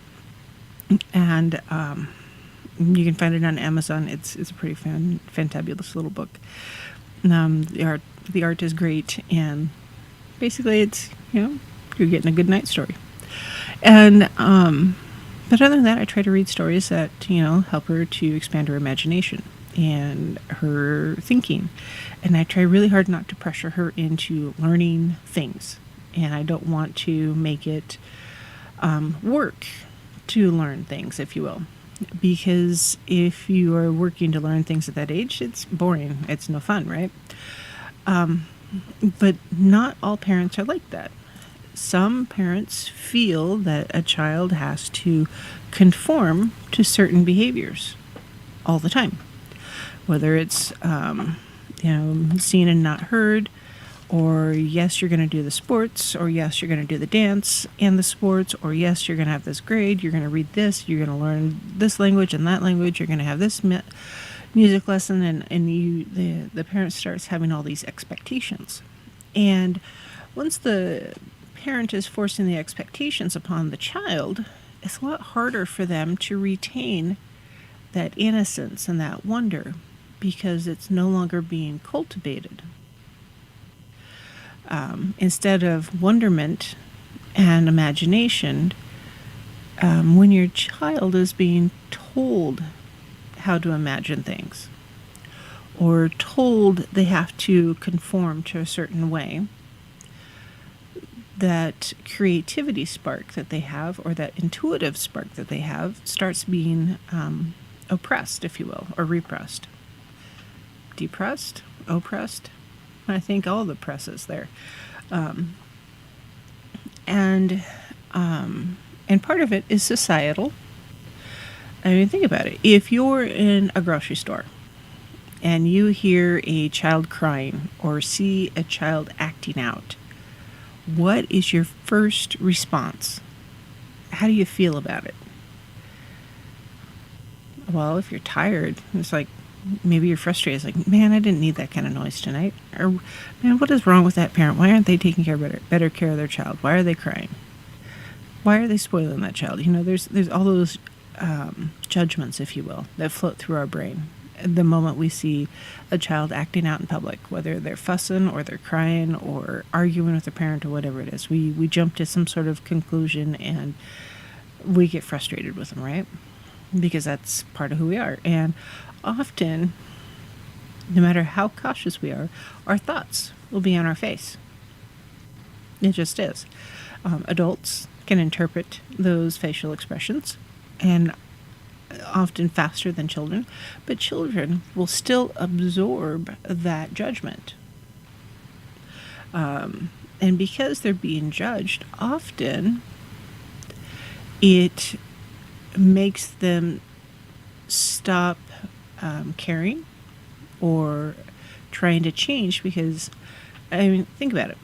And you can find it on Amazon. It's a pretty fantabulous little book. The art is great, and basically it's, you're getting a good night story. And but other than that, I try to read stories that help her to expand her imagination and her thinking. And I try really hard not to pressure her into learning things. And I don't want to make it work to learn things, if you will. Because if you are working to learn things at that age, it's boring. It's no fun, right? But not all parents are like that. Some parents feel that a child has to conform to certain behaviors all the time. Whether it's, seen and not heard, or yes, you're going to do the sports, or yes, you're going to do the dance and the sports, or yes, you're going to have this grade, you're going to read this, you're going to learn this language and that language, you're going to have this music lesson, and the parent starts having all these expectations. And once the parent is forcing the expectations upon the child, it's a lot harder for them to retain that innocence and that wonder, because it's no longer being cultivated. Instead of wonderment and imagination, when your child is being told how to imagine things, or told they have to conform to a certain way, that creativity spark that they have, or that intuitive spark that they have, starts being oppressed, if you will, or repressed. Depressed? Oppressed? I think all the presses there. And part of it is societal. I mean, think about it. If you're in a grocery store and you hear a child crying or see a child acting out, what is your first response? How do you feel about it? Well, if you're tired, it's like, maybe you're frustrated. It's like, man, I didn't need that kind of noise tonight. Or, man, what is wrong with that parent? Why aren't they taking better care of their child? Why are they crying? Why are they spoiling that child? There's all those judgments, if you will, that float through our brain the moment we see a child acting out in public, whether they're fussing or they're crying or arguing with a parent or whatever it is. We jump to some sort of conclusion and we get frustrated with them, right? Because that's part of who we are. And often, no matter how cautious we are, our thoughts will be on our face. It just is. Adults can interpret those facial expressions, and often faster than children, but children will still absorb that judgment. And because they're being judged, often it makes them stop caring or trying to change, because, think about it.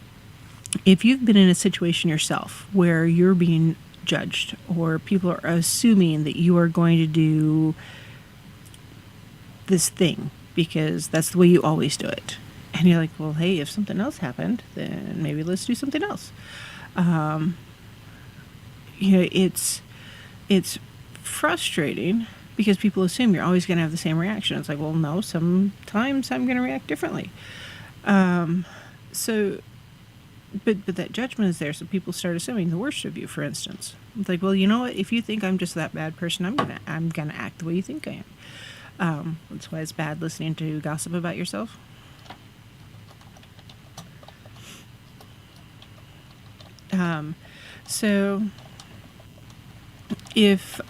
If you've been in a situation yourself where you're being judged or people are assuming that you are going to do this thing because that's the way you always do it, and you're like, well, hey, if something else happened, then maybe let's do something else. It's frustrating because people assume you're always going to have the same reaction. It's like, well, no, sometimes I'm going to react differently. So, but that judgment is there, so people start assuming the worst of you. For instance, it's like, well, you know what? If you think I'm just that bad person, I'm gonna act the way you think I am. That's why it's bad listening to gossip about yourself. So if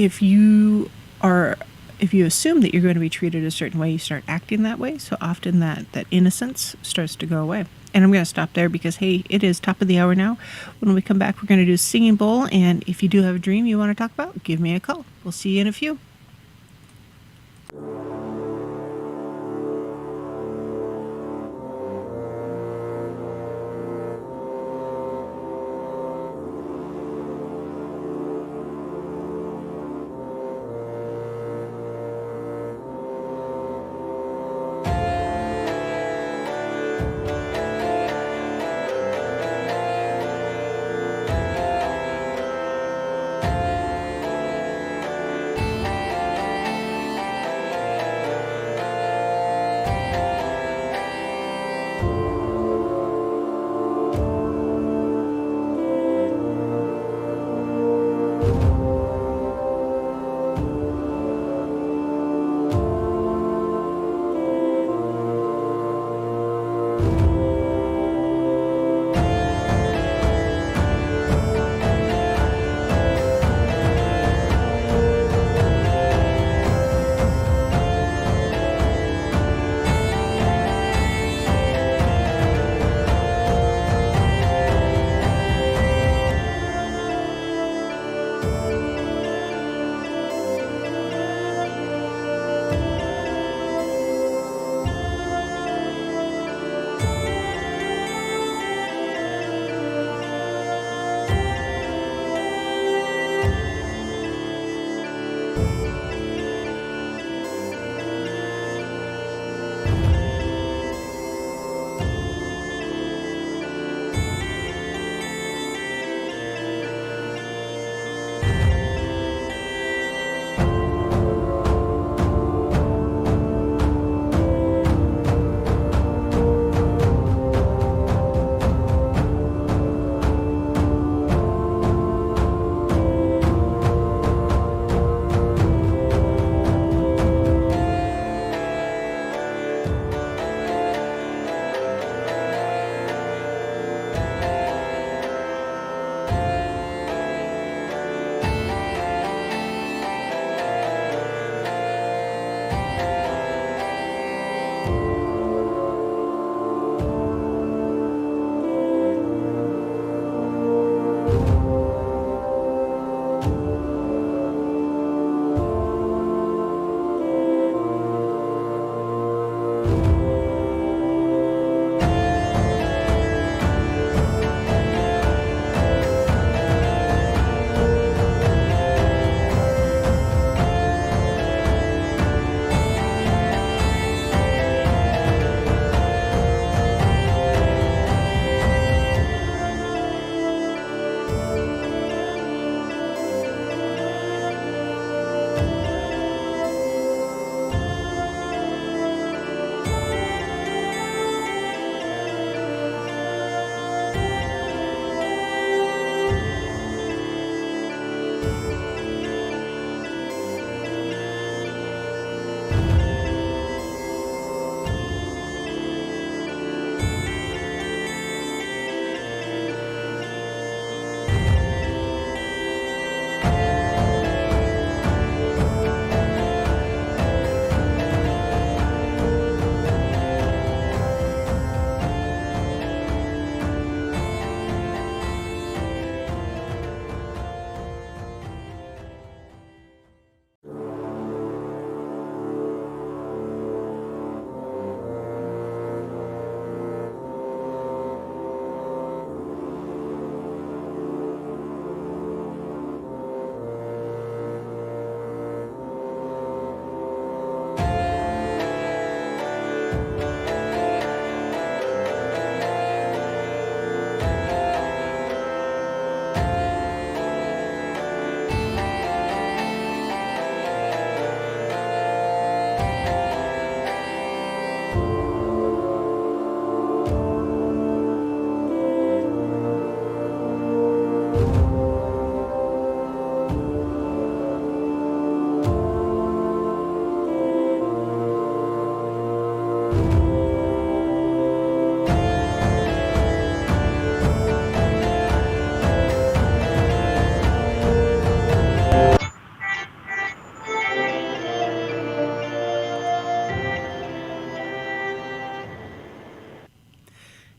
if you assume that you're going to be treated a certain way, you start acting that way. So often that innocence starts to go away. And I'm going to stop there because, hey, it is top of the hour now. When we come back, we're going to do Singing Bowl. And if you do have a dream you want to talk about, give me a call. We'll see you in a few.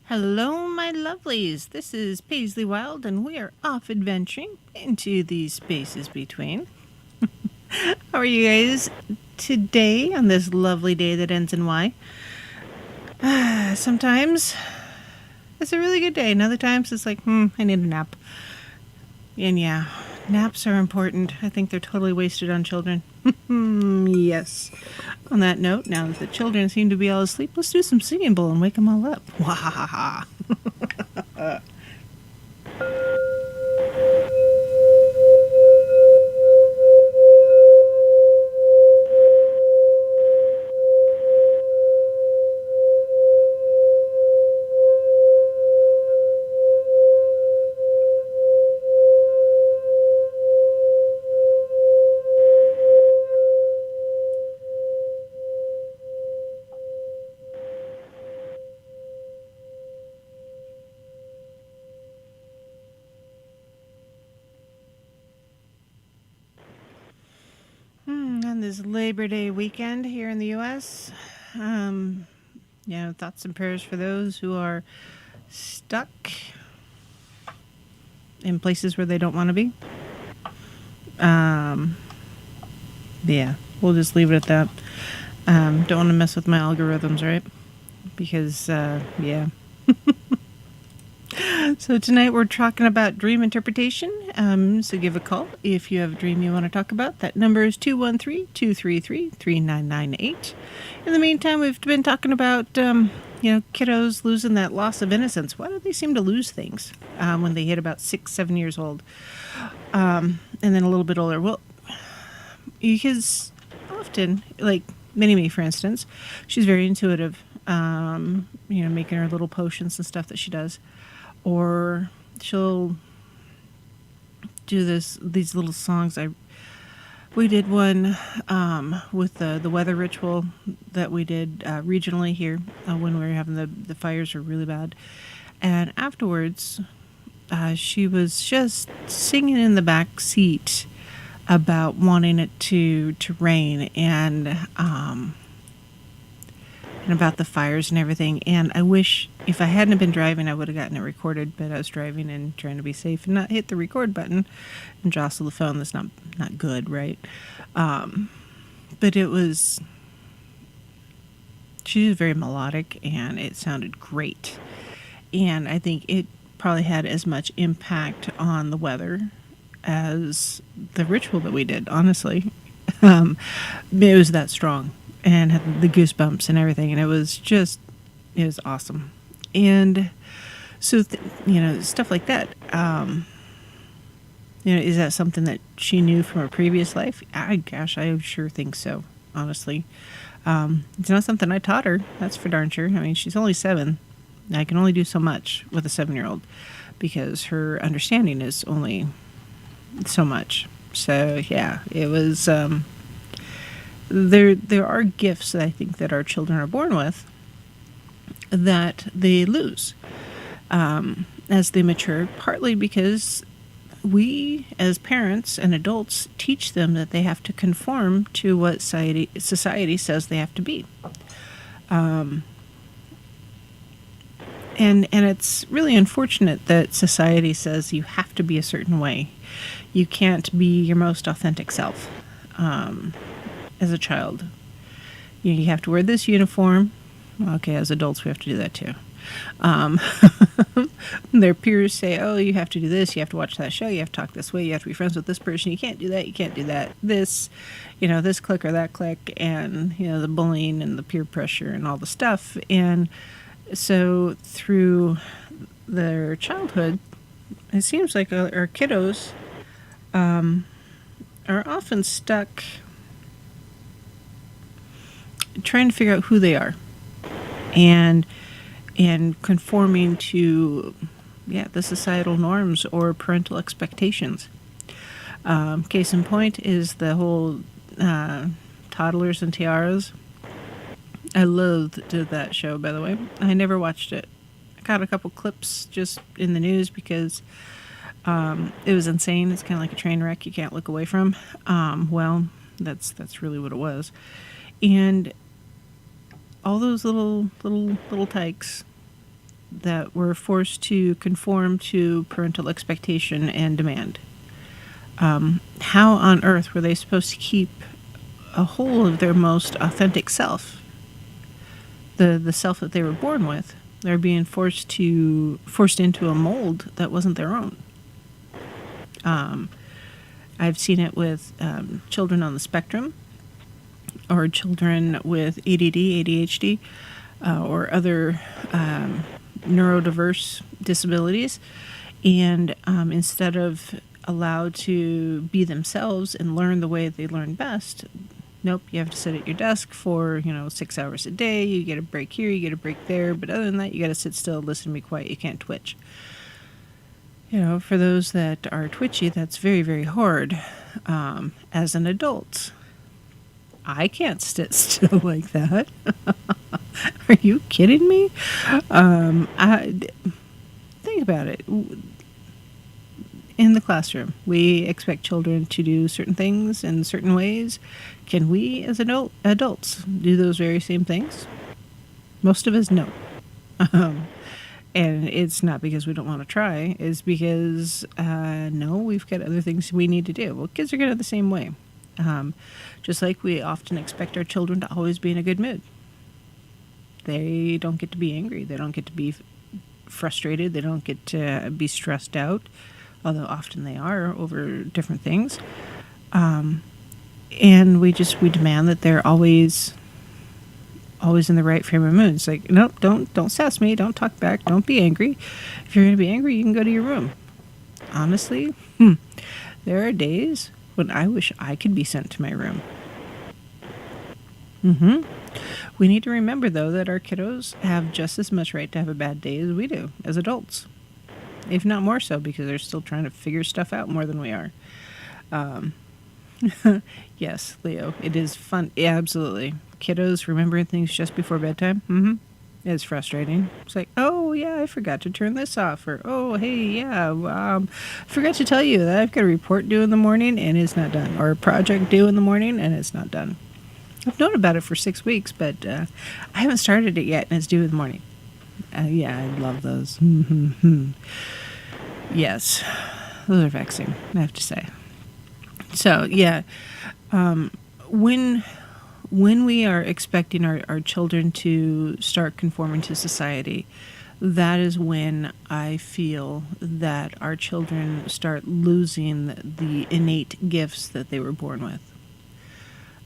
Hello, my lovelies. This is Paisley Wild, and we are off adventuring into the spaces between. How are you guys today on this lovely day that ends in Y? Sometimes it's a really good day, and other times it's like, I need a nap. And yeah, naps are important. I think they're totally wasted on children. Yes. On that note, now that the children seem to be all asleep, let's do some singing bowl and wake them all up. Wahaha. On this Labor Day weekend here in the U.S., thoughts and prayers for those who are stuck in places where they don't want to be. Yeah, we'll just leave it at that. Don't want to mess with my algorithms, right? Because, yeah. So tonight we're talking about dream interpretation. So give a call if you have a dream you want to talk about. That number is 213-233-3998. In the meantime, we've been talking about, kiddos losing that loss of innocence. Why do they seem to lose things when they hit about 6, 7 years old? And then a little bit older. Well, because often, like Minnie, for instance, she's very intuitive, making her little potions and stuff that she does. Or she'll do these little songs. We did one with the weather ritual that we did regionally here when we were having the fires were really bad. And afterwards, she was just singing in the back seat about wanting it to rain and about the fires and everything. And I wish if I hadn't been driving, I would have gotten it recorded, but I was driving and trying to be safe and not hit the record button and jostle the phone. That's not good, right? But it was, she was very melodic and it sounded great. And I think it probably had as much impact on the weather as the ritual that we did, honestly. It was that strong and had the goosebumps and everything, and it was awesome. And so, stuff like that, is that something that she knew from her previous life? I sure think so, honestly. It's not something I taught her, that's for darn sure. I mean, she's only 7. I can only do so much with a 7-year-old because her understanding is only so much. So, yeah, it was... There are gifts that I think that our children are born with that they lose as they mature, partly because we as parents and adults teach them that they have to conform to what society says they have to be. And it's really unfortunate that society says you have to be a certain way. You can't be your most authentic self. As a child, you have to wear this uniform. Okay, as adults, we have to do that too. Their peers say, "Oh, you have to do this. You have to watch that show. You have to talk this way. You have to be friends with this person. You can't do that. You can't do that. This, this clique or that clique, and the bullying and the peer pressure and all the stuff." And so, through their childhood, it seems like our kiddos are often stuck trying to figure out who they are and conforming to the societal norms or parental expectations. Case in point is the whole Toddlers and Tiaras. I loathed that show, by the way. I never watched it. I got a couple clips just in the news because it was insane. It's kind of like a train wreck you can't look away from. Well, that's really what it was. And all those little tykes that were forced to conform to parental expectation and demand. How on earth were they supposed to keep a hold of their most authentic self, the self that they were born with? They're being forced into a mold that wasn't their own. I've seen it with children on the spectrum, or children with ADD, ADHD, or other neurodiverse disabilities. And instead of allowed to be themselves and learn the way they learn best, nope, you have to sit at your desk for, 6 hours a day. You get a break here, you get a break there. But other than that, you got to sit still, listen, be quiet. You can't twitch. For those that are twitchy, that's very, very hard as an adult. I can't sit still like that. Are you kidding me? Think about it. In the classroom, we expect children to do certain things in certain ways. Can we, as adults, do those very same things? Most of us, no. And it's not because we don't want to try. It's because, no, we've got other things we need to do. Well, kids are going to the same way. Just like we often expect our children to always be in a good mood. They don't get to be angry. They don't get to be frustrated. They don't get to be stressed out, although often they are over different things. And we demand that they're always in the right frame of mood. It's like, nope, don't sass me. Don't talk back. Don't be angry. If you're going to be angry, you can go to your room. Honestly, there are days when I wish I could be sent to my room. We need to remember, though, that our kiddos have just as much right to have a bad day as we do as adults. If not more so, because they're still trying to figure stuff out more than we are. Yes, Leo, it is fun. Yeah, absolutely. Kiddos remembering things just before bedtime. It's frustrating. It's like, oh, yeah, I forgot to turn this off. Or, oh, hey, yeah, I forgot to tell you that I've got a report due in the morning and it's not done. Or a project due in the morning and it's not done. I've known about it for 6 weeks, but I haven't started it yet and it's due in the morning. Yeah, I love those. Yes, those are vexing, I have to say. So, yeah, when we are expecting our children to start conforming to society, that is when I feel that our children start losing the innate gifts that they were born with.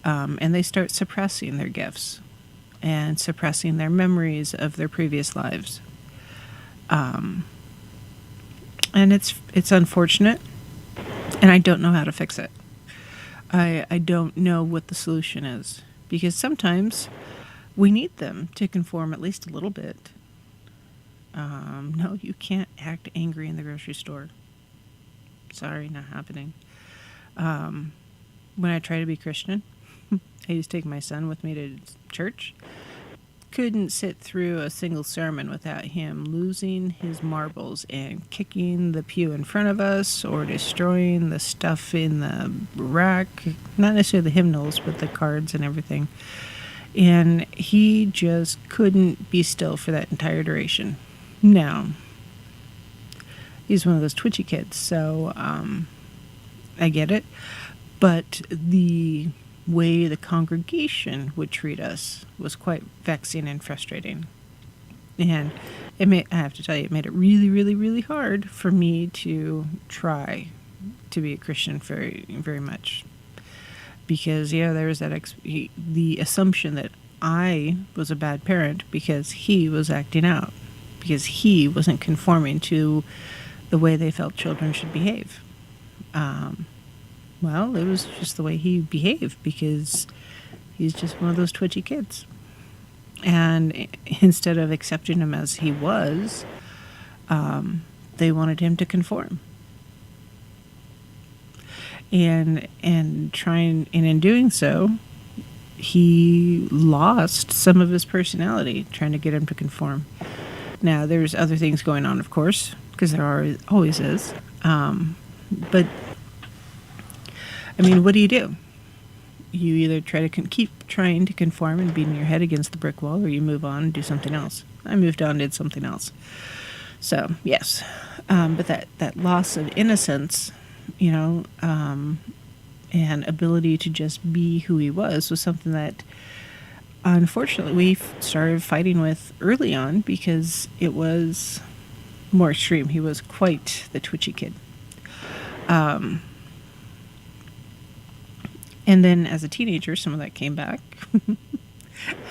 And they start suppressing their gifts and suppressing their memories of their previous lives. And it's unfortunate, and I don't know how to fix it. I don't know what the solution is, because sometimes we need them to conform at least a little bit. No, you can't act angry in the grocery store. Sorry, not happening. When I try to be Christian, I used to take my son with me to church. Couldn't sit through a single sermon without him losing his marbles and kicking the pew in front of us or destroying the stuff in the rack. Not necessarily the hymnals, but the cards and everything. And he just couldn't be still for that entire duration. Now, he's one of those twitchy kids, so I get it. But the way the congregation would treat us was quite vexing and frustrating. And I have to tell you, it made it really, really, really hard for me to try to be a Christian very, very much. Because, yeah, there was that the assumption that I was a bad parent because he was acting out, because he wasn't conforming to the way they felt children should behave. Well, it was just the way he behaved, because he's just one of those twitchy kids. And instead of accepting him as he was, they wanted him to conform. And in doing so, he lost some of his personality trying to get him to conform. Now, there's other things going on, of course, because there always is. But I mean, what do? You either try to keep trying to conform and beating your head against the brick wall, or you move on and do something else. I moved on, did something else. So, yes. But that loss of innocence, and ability to just be who he was something that, unfortunately, we started fighting with early on because it was more extreme. He was quite the twitchy kid. And then as a teenager, some of that came back.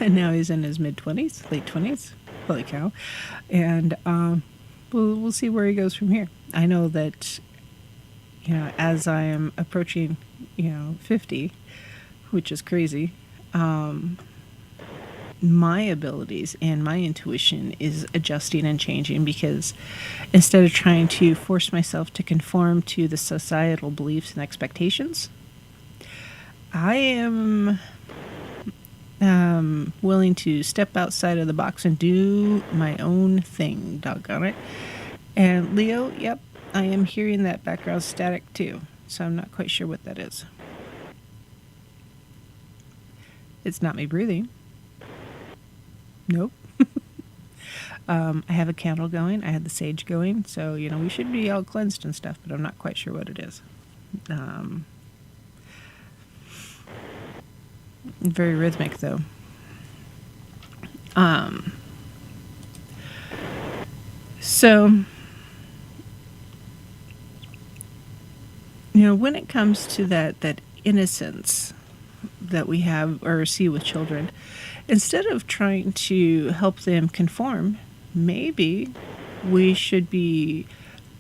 And now he's in his mid-20s, late 20s. Holy cow. And we'll see where he goes from here. I know that, as I am approaching, 50, which is crazy, my abilities and my intuition is adjusting and changing, because instead of trying to force myself to conform to the societal beliefs and expectations, I am willing to step outside of the box and do my own thing, doggone it. And Leo, yep, I am hearing that background static too, so I'm not quite sure what that is. It's not me breathing. Nope. I have a candle going. I had the sage going. So, we should be all cleansed and stuff, but I'm not quite sure what it is. Very rhythmic, though. So, when it comes to that innocence that we have or see with children, instead of trying to help them conform, maybe we should be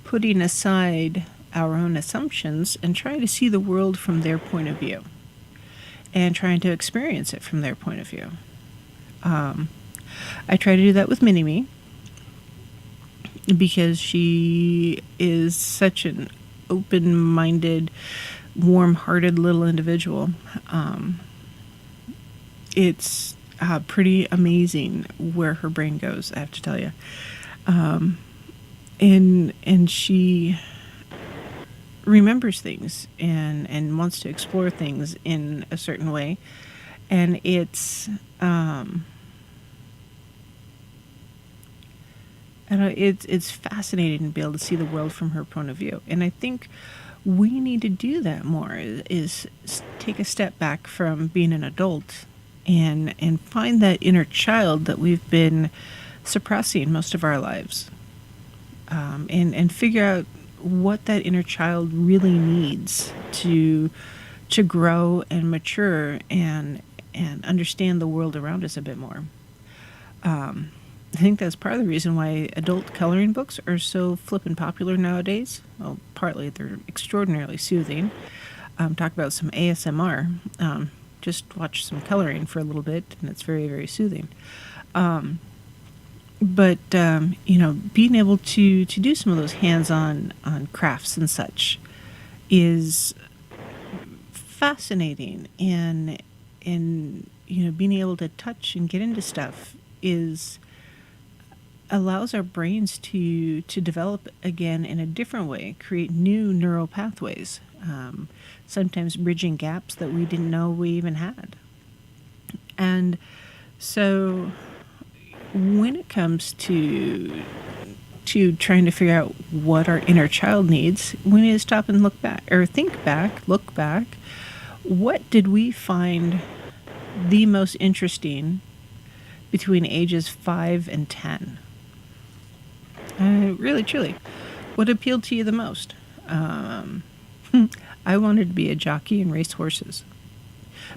putting aside our own assumptions and trying to see the world from their point of view and trying to experience it from their point of view. I try to do that with Mini-Me because she is such an open-minded, warm-hearted little individual. It's pretty amazing where her brain goes, I have to tell you. And she remembers things and wants to explore things in a certain way. And it's it's fascinating to be able to see the world from her point of view. And I think we need to do that more, is take a step back from being an adult and find that inner child that we've been suppressing most of our lives, and figure out what that inner child really needs to grow and mature and understand the world around us a bit more. I think that's part of the reason why adult coloring books are so flippin' popular nowadays. Well, partly they're extraordinarily soothing. Talk about some ASMR. Just watch some coloring for a little bit, and it's very, very soothing. But being able to do some of those hands-on crafts and such is fascinating, and being able to touch and get into stuff allows our brains to develop again in a different way, create new neural pathways, sometimes bridging gaps that we didn't know we even had. And so when it comes to trying to figure out what our inner child needs, we need to stop and look back. What did we find the most interesting between ages 5 and 10? Really, truly, what appealed to you the most? I wanted to be a jockey and race horses,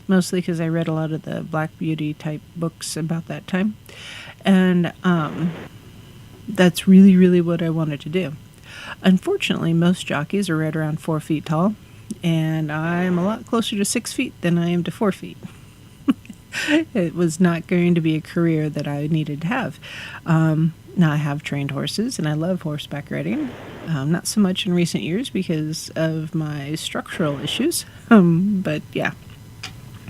mostly because I read a lot of the Black Beauty type books about that time, and that's really, really what I wanted to do. Unfortunately, most jockeys are right around 4 feet tall, and I'm a lot closer to 6 feet than I am to 4 feet. It was not going to be a career that I needed to have. Now I have trained horses, and I love horseback riding. Not so much in recent years because of my structural issues. But yeah,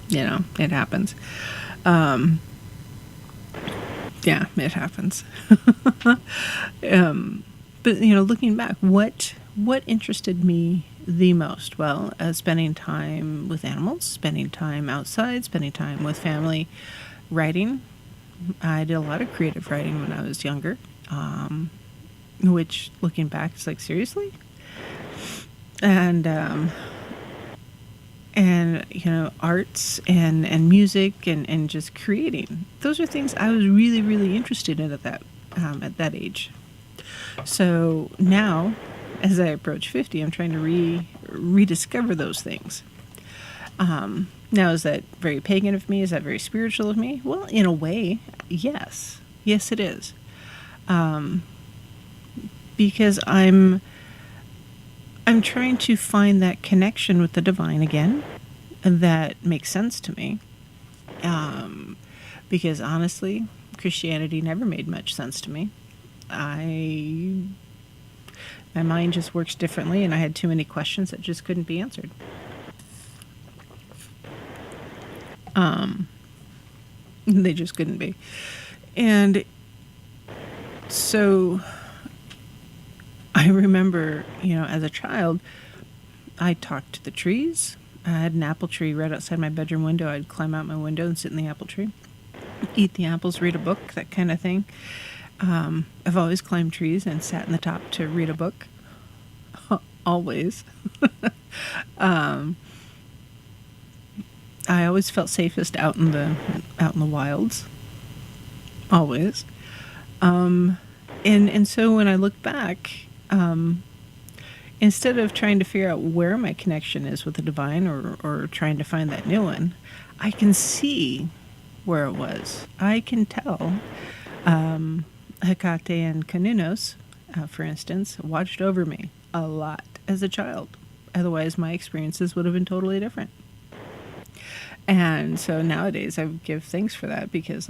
it happens. Yeah, it happens. But looking back, what interested me the most? Well, spending time with animals, spending time outside, spending time with family, writing, I did a lot of creative writing when I was younger, which, looking back, is like, seriously? And arts and music and just creating. Those are things I was really, really interested in at that age. So now, as I approach 50, I'm trying to rediscover those things. Now, is that very pagan of me? Is that very spiritual of me? Well, in a way, yes. Yes, it is. Because I'm trying to find that connection with the divine again that makes sense to me. Because honestly, Christianity never made much sense to me. My mind just works differently, and I had too many questions that just couldn't be answered. They just couldn't be. And so I remember, as a child, I talked to the trees. I had an apple tree right outside my bedroom window. I'd climb out my window and sit in the apple tree, eat the apples, read a book, that kind of thing. I've always climbed trees and sat in the top to read a book. Always. I always felt safest out in the wilds. Always. And so when I look back, instead of trying to figure out where my connection is with the divine or trying to find that new one, I can see where it was. I can tell. Hecate and Canunos, for instance, watched over me a lot as a child. Otherwise, my experiences would have been totally different. And so nowadays I give thanks for that because,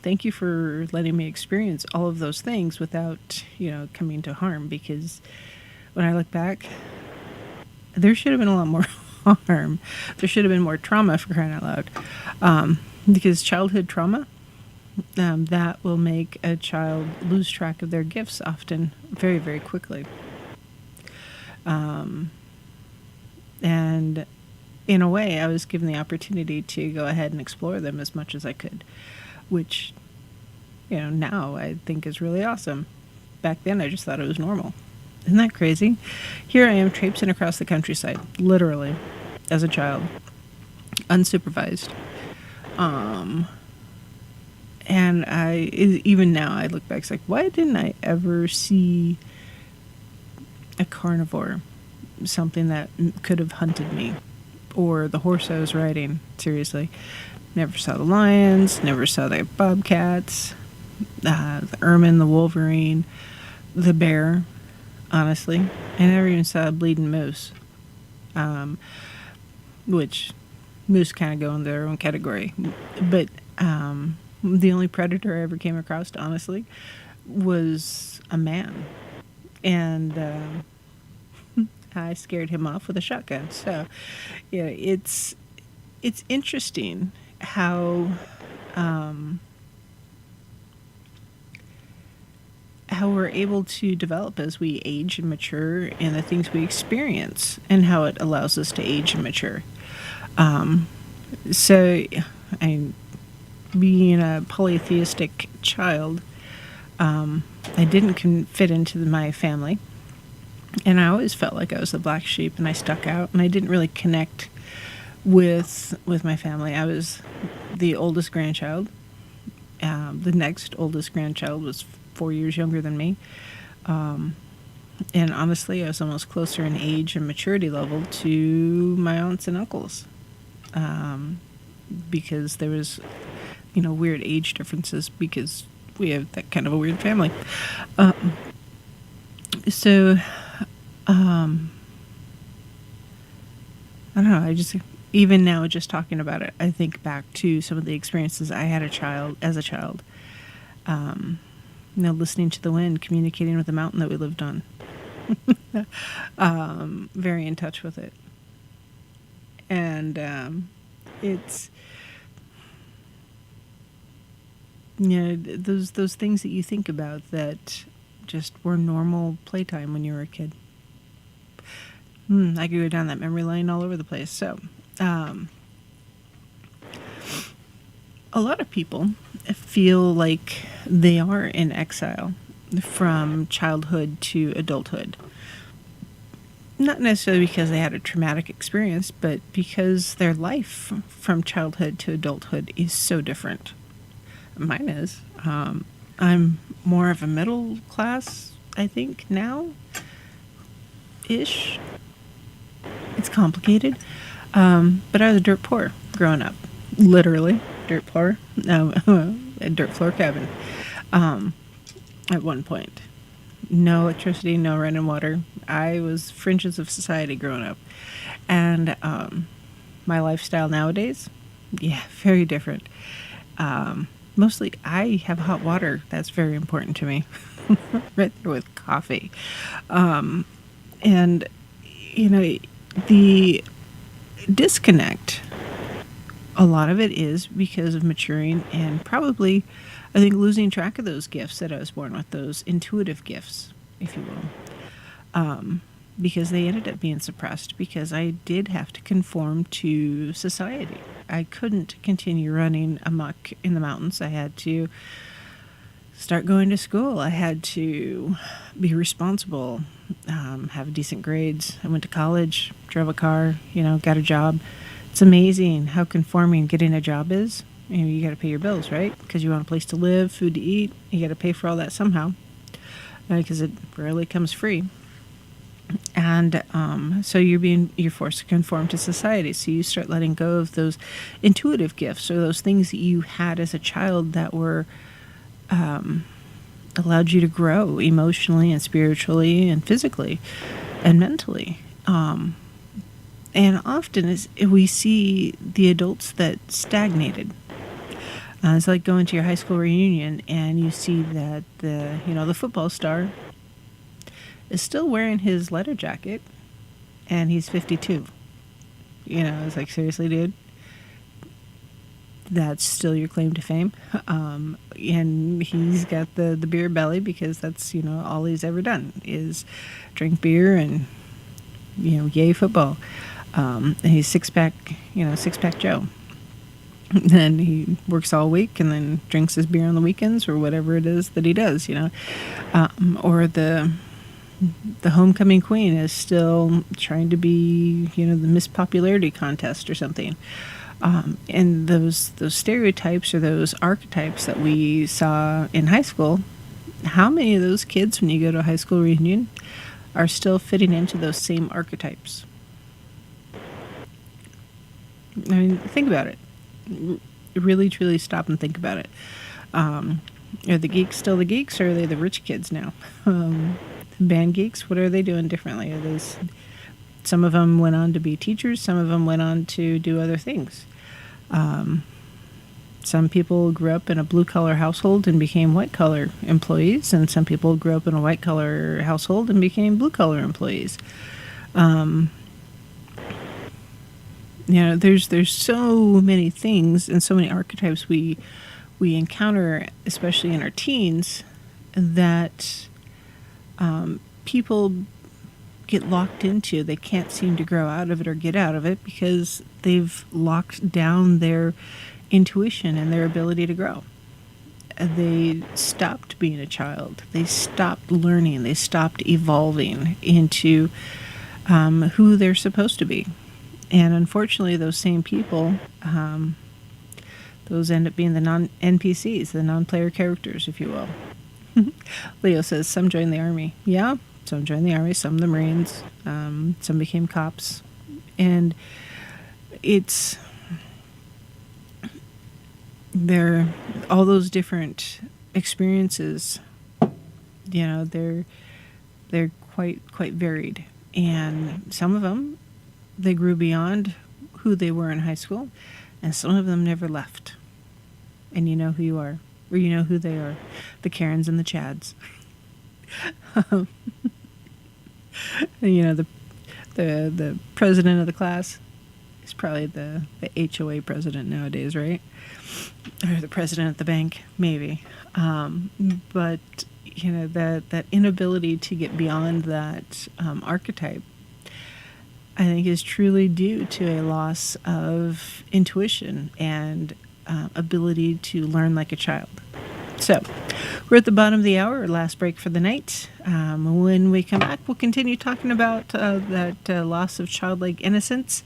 thank you for letting me experience all of those things without, coming to harm. Because when I look back, there should have been a lot more harm. There should have been more trauma, for crying out loud. Because childhood trauma, that will make a child lose track of their gifts often very, very quickly. And in a way, I was given the opportunity to go ahead and explore them as much as I could, which, now I think is really awesome. Back then, I just thought it was normal. Isn't that crazy? Here I am traipsing across the countryside, literally, as a child, unsupervised. And even now, I look back, it's like, why didn't I ever see a carnivore, something that could have hunted me? Or the horse I was riding, seriously. Never saw the lions, never saw the bobcats, the ermine, the wolverine, the bear, honestly. I never even saw a bleeding moose, which moose kind of go in their own category. But the only predator I ever came across, honestly, was a man. And I scared him off with a shotgun. So, it's interesting how we're able to develop as we age and mature, and the things we experience, and how it allows us to age and mature. So, being a polytheistic child, I didn't fit into my family. And I always felt like I was the black sheep, and I stuck out, and I didn't really connect with my family. I was the oldest grandchild. The next oldest grandchild was 4 years younger than me. And honestly, I was almost closer in age and maturity level to my aunts and uncles. Because there was, weird age differences because we have that kind of a weird family. So, I don't know, even now, just talking about it, I think back to some of the experiences I had as a child. Listening to the wind, communicating with the mountain that we lived on. Very in touch with it. And it's, those things that you think about that just were normal playtime when you were a kid. I could go down that memory lane all over the place. So, a lot of people feel like they are in exile from childhood to adulthood. Not necessarily because they had a traumatic experience, but because their life from childhood to adulthood is so different. Mine is. I'm more of a middle class, I think, now ish. It's complicated. But I was dirt poor growing up. Literally, dirt poor. A dirt floor cabin. At one point. No electricity, no running water. I was fringes of society growing up. And my lifestyle nowadays, yeah, very different. Mostly, I have hot water. That's very important to me. Right there with coffee. And, the disconnect, a lot of it is because of maturing and probably, I think, losing track of those gifts that I was born with, those intuitive gifts, if you will. Because they ended up being suppressed because I did have to conform to society. I couldn't continue running amok in the mountains. I had to start going to school. I had to be responsible, have decent grades. I went to college, drove a car, got a job. It's amazing how conforming getting a job is. You got to pay your bills, right? Because you want a place to live, food to eat. You got to pay for all that somehow, because it rarely comes free. And so you're forced to conform to society. So you start letting go of those intuitive gifts or those things that you had as a child that were allowed you to grow emotionally and spiritually and physically and mentally. And often we see the adults that stagnated. It's like going to your high school reunion and you see that the football star is still wearing his leather jacket and he's 52. It's like, seriously, dude? That's still your claim to fame? And he's got the beer belly because that's, all he's ever done is drink beer and, yay football. And he's six-pack Joe. And he works all week and then drinks his beer on the weekends or whatever it is that he does, or the homecoming queen is still trying to be, the Miss Popularity contest or something. And those stereotypes or those archetypes that we saw in high school, how many of those kids, when you go to a high school reunion, are still fitting into those same archetypes? I mean, think about it. Really, truly stop and think about it. Are the geeks still the geeks, or are they the rich kids now? Band geeks, what are they doing differently? Some of them went on to be teachers, some of them went on to do other things. Some people grew up in a blue-collar household and became white-collar employees, and some people grew up in a white-collar household and became blue-collar employees. There's so many things and so many archetypes we encounter, especially in our teens, that people get locked into. They can't seem to grow out of it or get out of it because they've locked down their intuition and their ability to grow. They stopped being a child. They stopped learning. They stopped evolving into who they're supposed to be. And unfortunately, those same people, those end up being the non-NPCs, the non-player characters, if you will. Leo says, some joined the army. Yeah, some joined the army, some the Marines, some became cops. And they're all those different experiences, they're quite varied. And some of them, they grew beyond who they were in high school, and some of them never left. And you know who you are, or you know who they are, the Karens and the Chads. The president of the class is probably the HOA president nowadays, right? Or the president of the bank, maybe. But that inability to get beyond that archetype, I think, is truly due to a loss of intuition and ability to learn like a child. So, we're at the bottom of the hour, our last break for the night. When we come back, we'll continue talking about that loss of childlike innocence.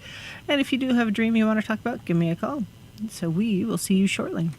And if you do have a dream you want to talk about, give me a call. So we will see you shortly.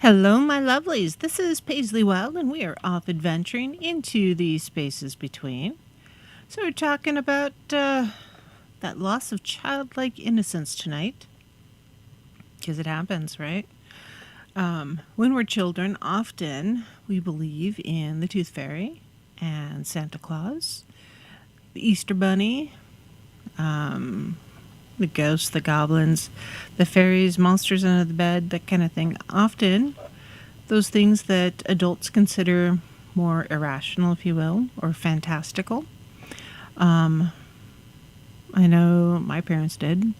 Hello, my lovelies. This is Paisley Wild, and we are off adventuring into the spaces between. So we're talking about that loss of childlike innocence tonight, because it happens, right? When we're children, often we believe in the Tooth Fairy and Santa Claus, the Easter Bunny, the ghosts, the goblins, the fairies, monsters under the bed, that kind of thing. Often, those things that adults consider more irrational, if you will, or fantastical. I know my parents did.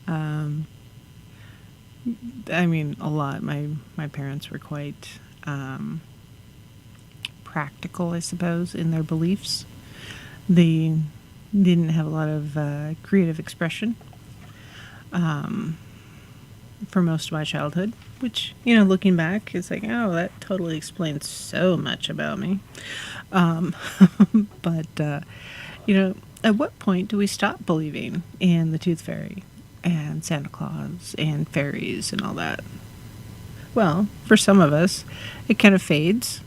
I mean, a lot. My parents were quite practical, I suppose, in their beliefs. They didn't have a lot of creative expression for most of my childhood, which, looking back, is like, oh, that totally explains so much about me. But, at what point do we stop believing in the Tooth Fairy and Santa Claus and fairies and all that? Well, for some of us, it kind of fades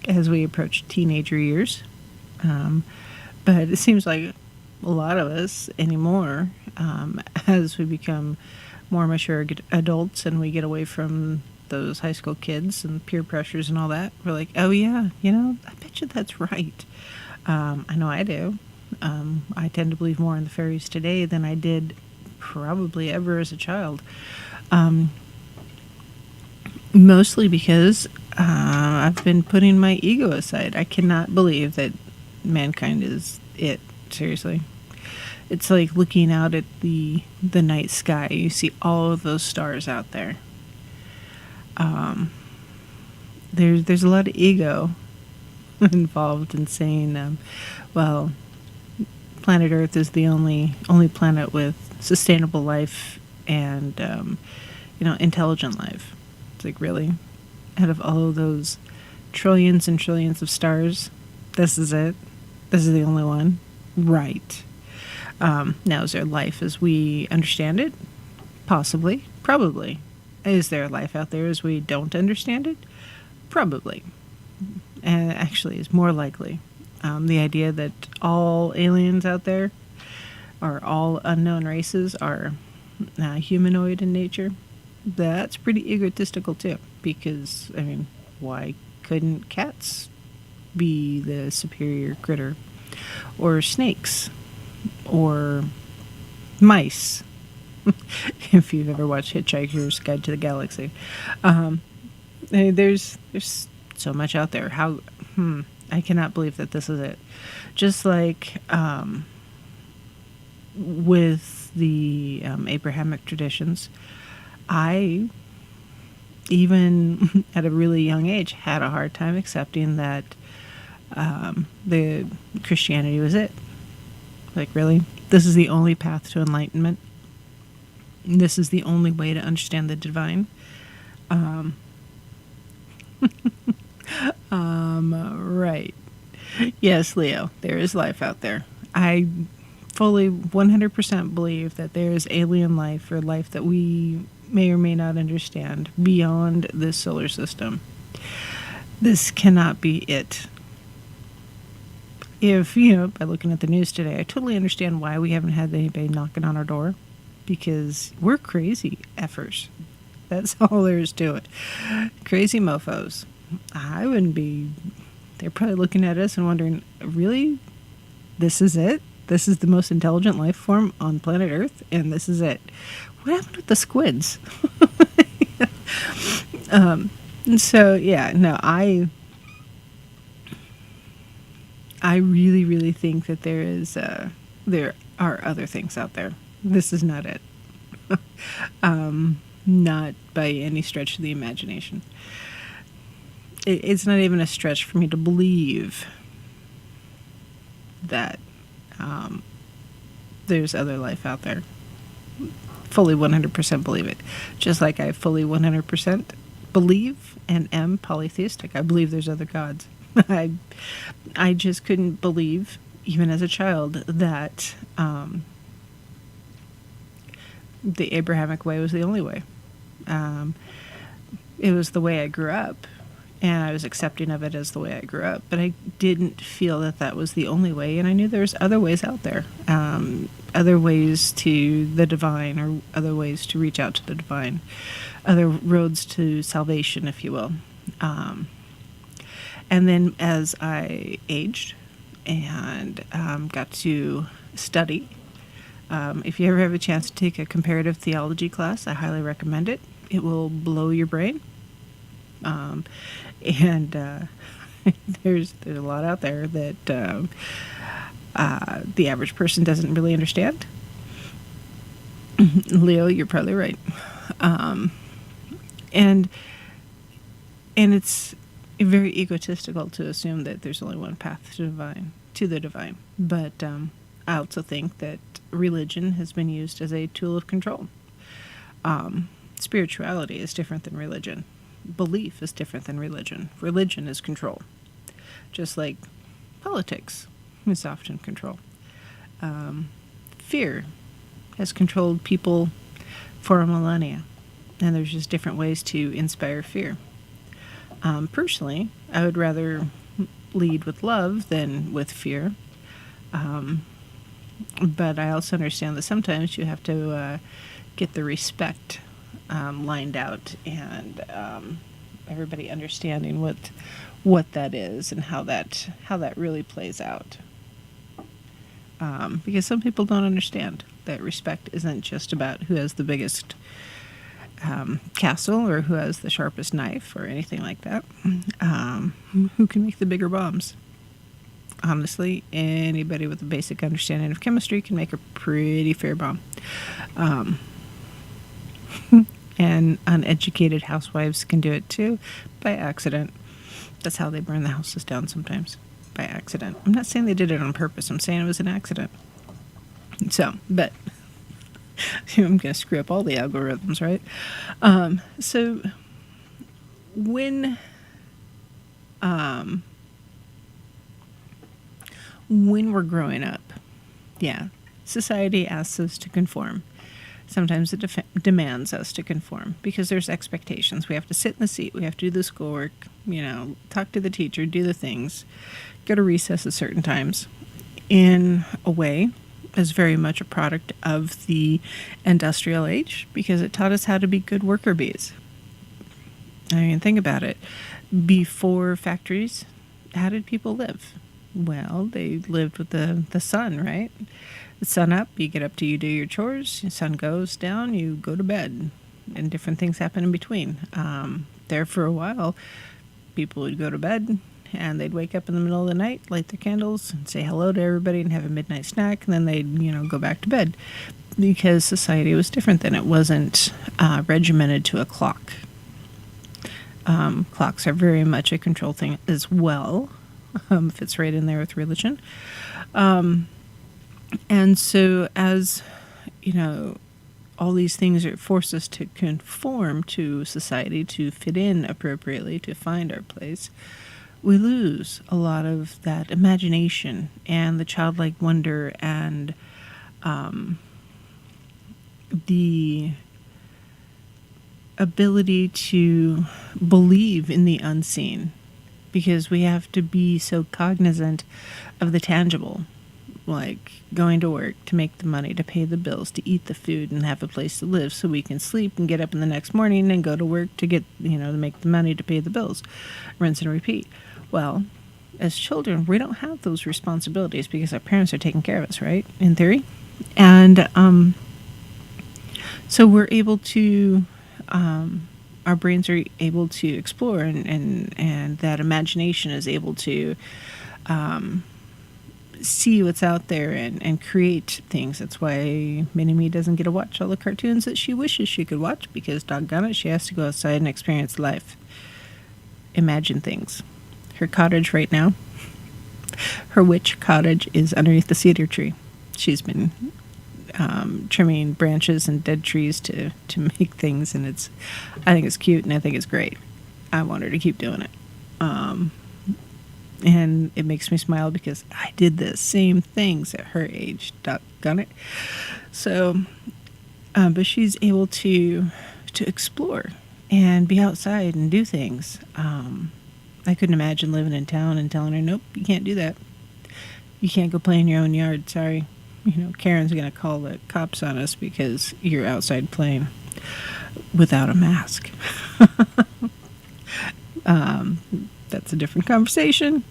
as we approach teenager years. But it seems like a lot of us anymore, as we become more mature adults and we get away from those high school kids and peer pressures and all that, we're like, oh yeah, I bet you that's right. I know I do. I tend to believe more in the fairies today than I did probably ever as a child. Mostly because I've been putting my ego aside. I cannot believe that mankind is it. Seriously. It's like looking out at the night sky. You see all of those stars out there. There's a lot of ego involved in saying, well, planet Earth is the only planet with sustainable life and intelligent life. It's like, really? Out of all of those trillions and trillions of stars, this is it? This is the only one? Right. Now, is there life as we understand it? Possibly. Probably. Is there life out there as we don't understand it? Probably. And actually, is more likely. The idea that all aliens out there, or all unknown races, are humanoid in nature, that's pretty egotistical too. Because, I mean, why couldn't cats be the superior critter? Or snakes? Or mice? If you've ever watched Hitchhiker's Guide to the Galaxy. There's so much out there. I cannot believe that this is it. Just like with the Abrahamic traditions, I, even at a really young age, had a hard time accepting that the Christianity was it. Like, really? This is the only path to enlightenment? This is the only way to understand the divine? Right. Yes, Leo, there is life out there. I fully 100% believe that there is alien life, or life that we may or may not understand, beyond this solar system. This cannot be it. If, by looking at the news today, I totally understand why we haven't had anybody knocking on our door. Because we're crazy effers. That's all there is to it. Crazy mofos. I wouldn't be... They're probably looking at us and wondering, really? This is it? This is the most intelligent life form on planet Earth? And this is it? What happened with the squids? So, yeah, no, I really, really think that there are other things out there. This is not it. Not by any stretch of the imagination. It's not even a stretch for me to believe that there's other life out there. Fully 100% believe it. Just like I fully 100% believe and am polytheistic. I believe there's other gods. I just couldn't believe, even as a child, that the Abrahamic way was the only way. It was the way I grew up, and I was accepting of it as the way I grew up, but I didn't feel that that was the only way, and I knew there was other ways out there, other ways to the divine, or other ways to reach out to the divine, other roads to salvation, if you will. And then as I aged and got to study If you ever have a chance to take a comparative theology class, I highly recommend it. It will blow your brain. And there's a lot out there that the average person doesn't really understand. Leo, you're probably right. And it's very egotistical to assume that there's only one path to the divine. But I also think that religion has been used as a tool of control. Spirituality is different than religion. Belief is different than religion. Religion is control. Just like politics is often control. Fear has controlled people for a millennia. And there's just different ways to inspire fear. Personally, I would rather lead with love than with fear. But I also understand that sometimes you have to get the respect lined out, and everybody understanding what that is and how that really plays out. Because some people don't understand that respect isn't just about who has the biggest castle or who has the sharpest knife or anything like that. Who can make the bigger bombs? Honestly, anybody with a basic understanding of chemistry can make a pretty fair bomb. And uneducated housewives can do it too, by accident. That's how they burn the houses down sometimes, by accident. I'm not saying they did it on purpose. I'm saying it was an accident. So, but I'm going to screw up all the algorithms, right? So when we're growing up, society asks us to conform. Sometimes it demands us to conform because there's expectations. We have to sit in the seat. We have to do the schoolwork, talk to the teacher, do the things, go to recess at certain times. In a way, is very much a product of the industrial age because it taught us how to be good worker bees. I mean, think about it. Before factories, how did people live? Well, they lived with the sun, right? The sun up, you get up you do your chores. The sun goes down, you go to bed. And different things happen in between. There for a while, people would go to bed and they'd wake up in the middle of the night, light their candles, and say hello to everybody and have a midnight snack, and then they'd, go back to bed. Because society was different then. It wasn't regimented to a clock. Clocks are very much a control thing as well. Fits right in there with religion. And so as, all these things force us to conform to society, to fit in appropriately, to find our place, we lose a lot of that imagination and the childlike wonder and the ability to believe in the unseen, because we have to be so cognizant of the tangible, like going to work to make the money, to pay the bills, to eat the food and have a place to live so we can sleep and get up in the next morning and go to work to get, to make the money to pay the bills, rinse and repeat. Well, as children, we don't have those responsibilities because our parents are taking care of us, right? In theory. And so we're able to, our brains are able to explore, and that imagination is able to see what's out there and create things. That's why Minnie doesn't get to watch all the cartoons that she wishes she could watch, because doggone it, she has to go outside and experience life. Imagine things. Her cottage right now, her witch cottage, is underneath the cedar tree. She's been trimming branches and dead trees to make things, and I think it's cute and I think it's great. I want her to keep doing it. And it makes me smile because I did the same things at her age. Doggone it. So, but she's able to explore and be outside and do things. I couldn't imagine living in town and telling her, nope, you can't do that. You can't go play in your own yard. Sorry. Karen's going to call the cops on us because you're outside playing without a mask. That's a different conversation.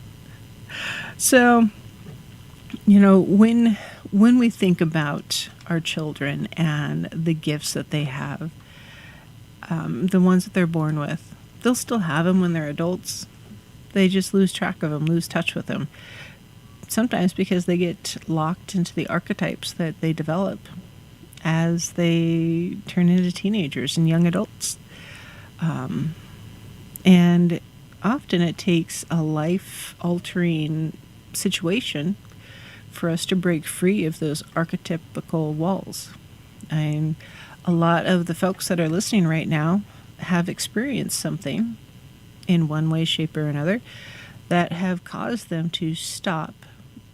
So, when we think about our children and the gifts that they have, the ones that they're born with. They'll still have them when they're adults. They just lose track of them, lose touch with them. Sometimes because they get locked into the archetypes that they develop as they turn into teenagers and young adults. And often it takes a life-altering situation for us to break free of those archetypical walls. And a lot of the folks that are listening right now have experienced something in one way, shape, or another that have caused them to stop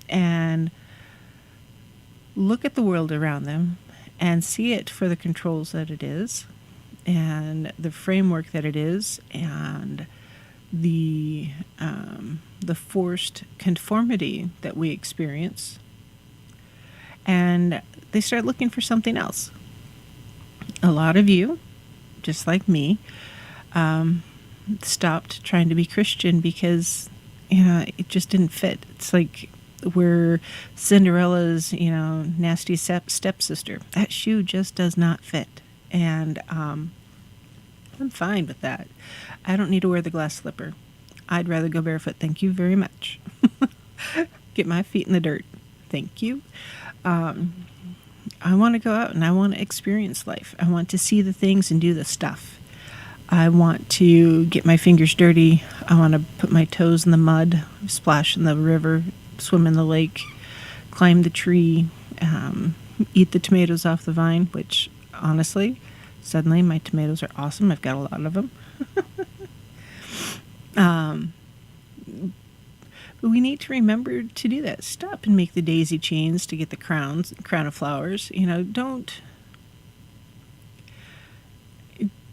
and look at the world around them and see it for the controls that it is and the framework that it is and the forced conformity that we experience. And they start looking for something else. A lot of you, just like me, stopped trying to be Christian because, it just didn't fit. It's like we're Cinderella's, nasty stepsister. That shoe just does not fit. And I'm fine with that. I don't need to wear the glass slipper. I'd rather go barefoot. Thank you very much. Get my feet in the dirt. Thank you. I want to go out and I want to experience life. I want to see the things and do the stuff. I want to get my fingers dirty. I want to put my toes in the mud, splash in the river, swim in the lake, climb the tree, eat the tomatoes off the vine, which honestly, suddenly my tomatoes are awesome. I've got a lot of them. But we need to remember to do that. Stop and make the daisy chains to get the crown of flowers.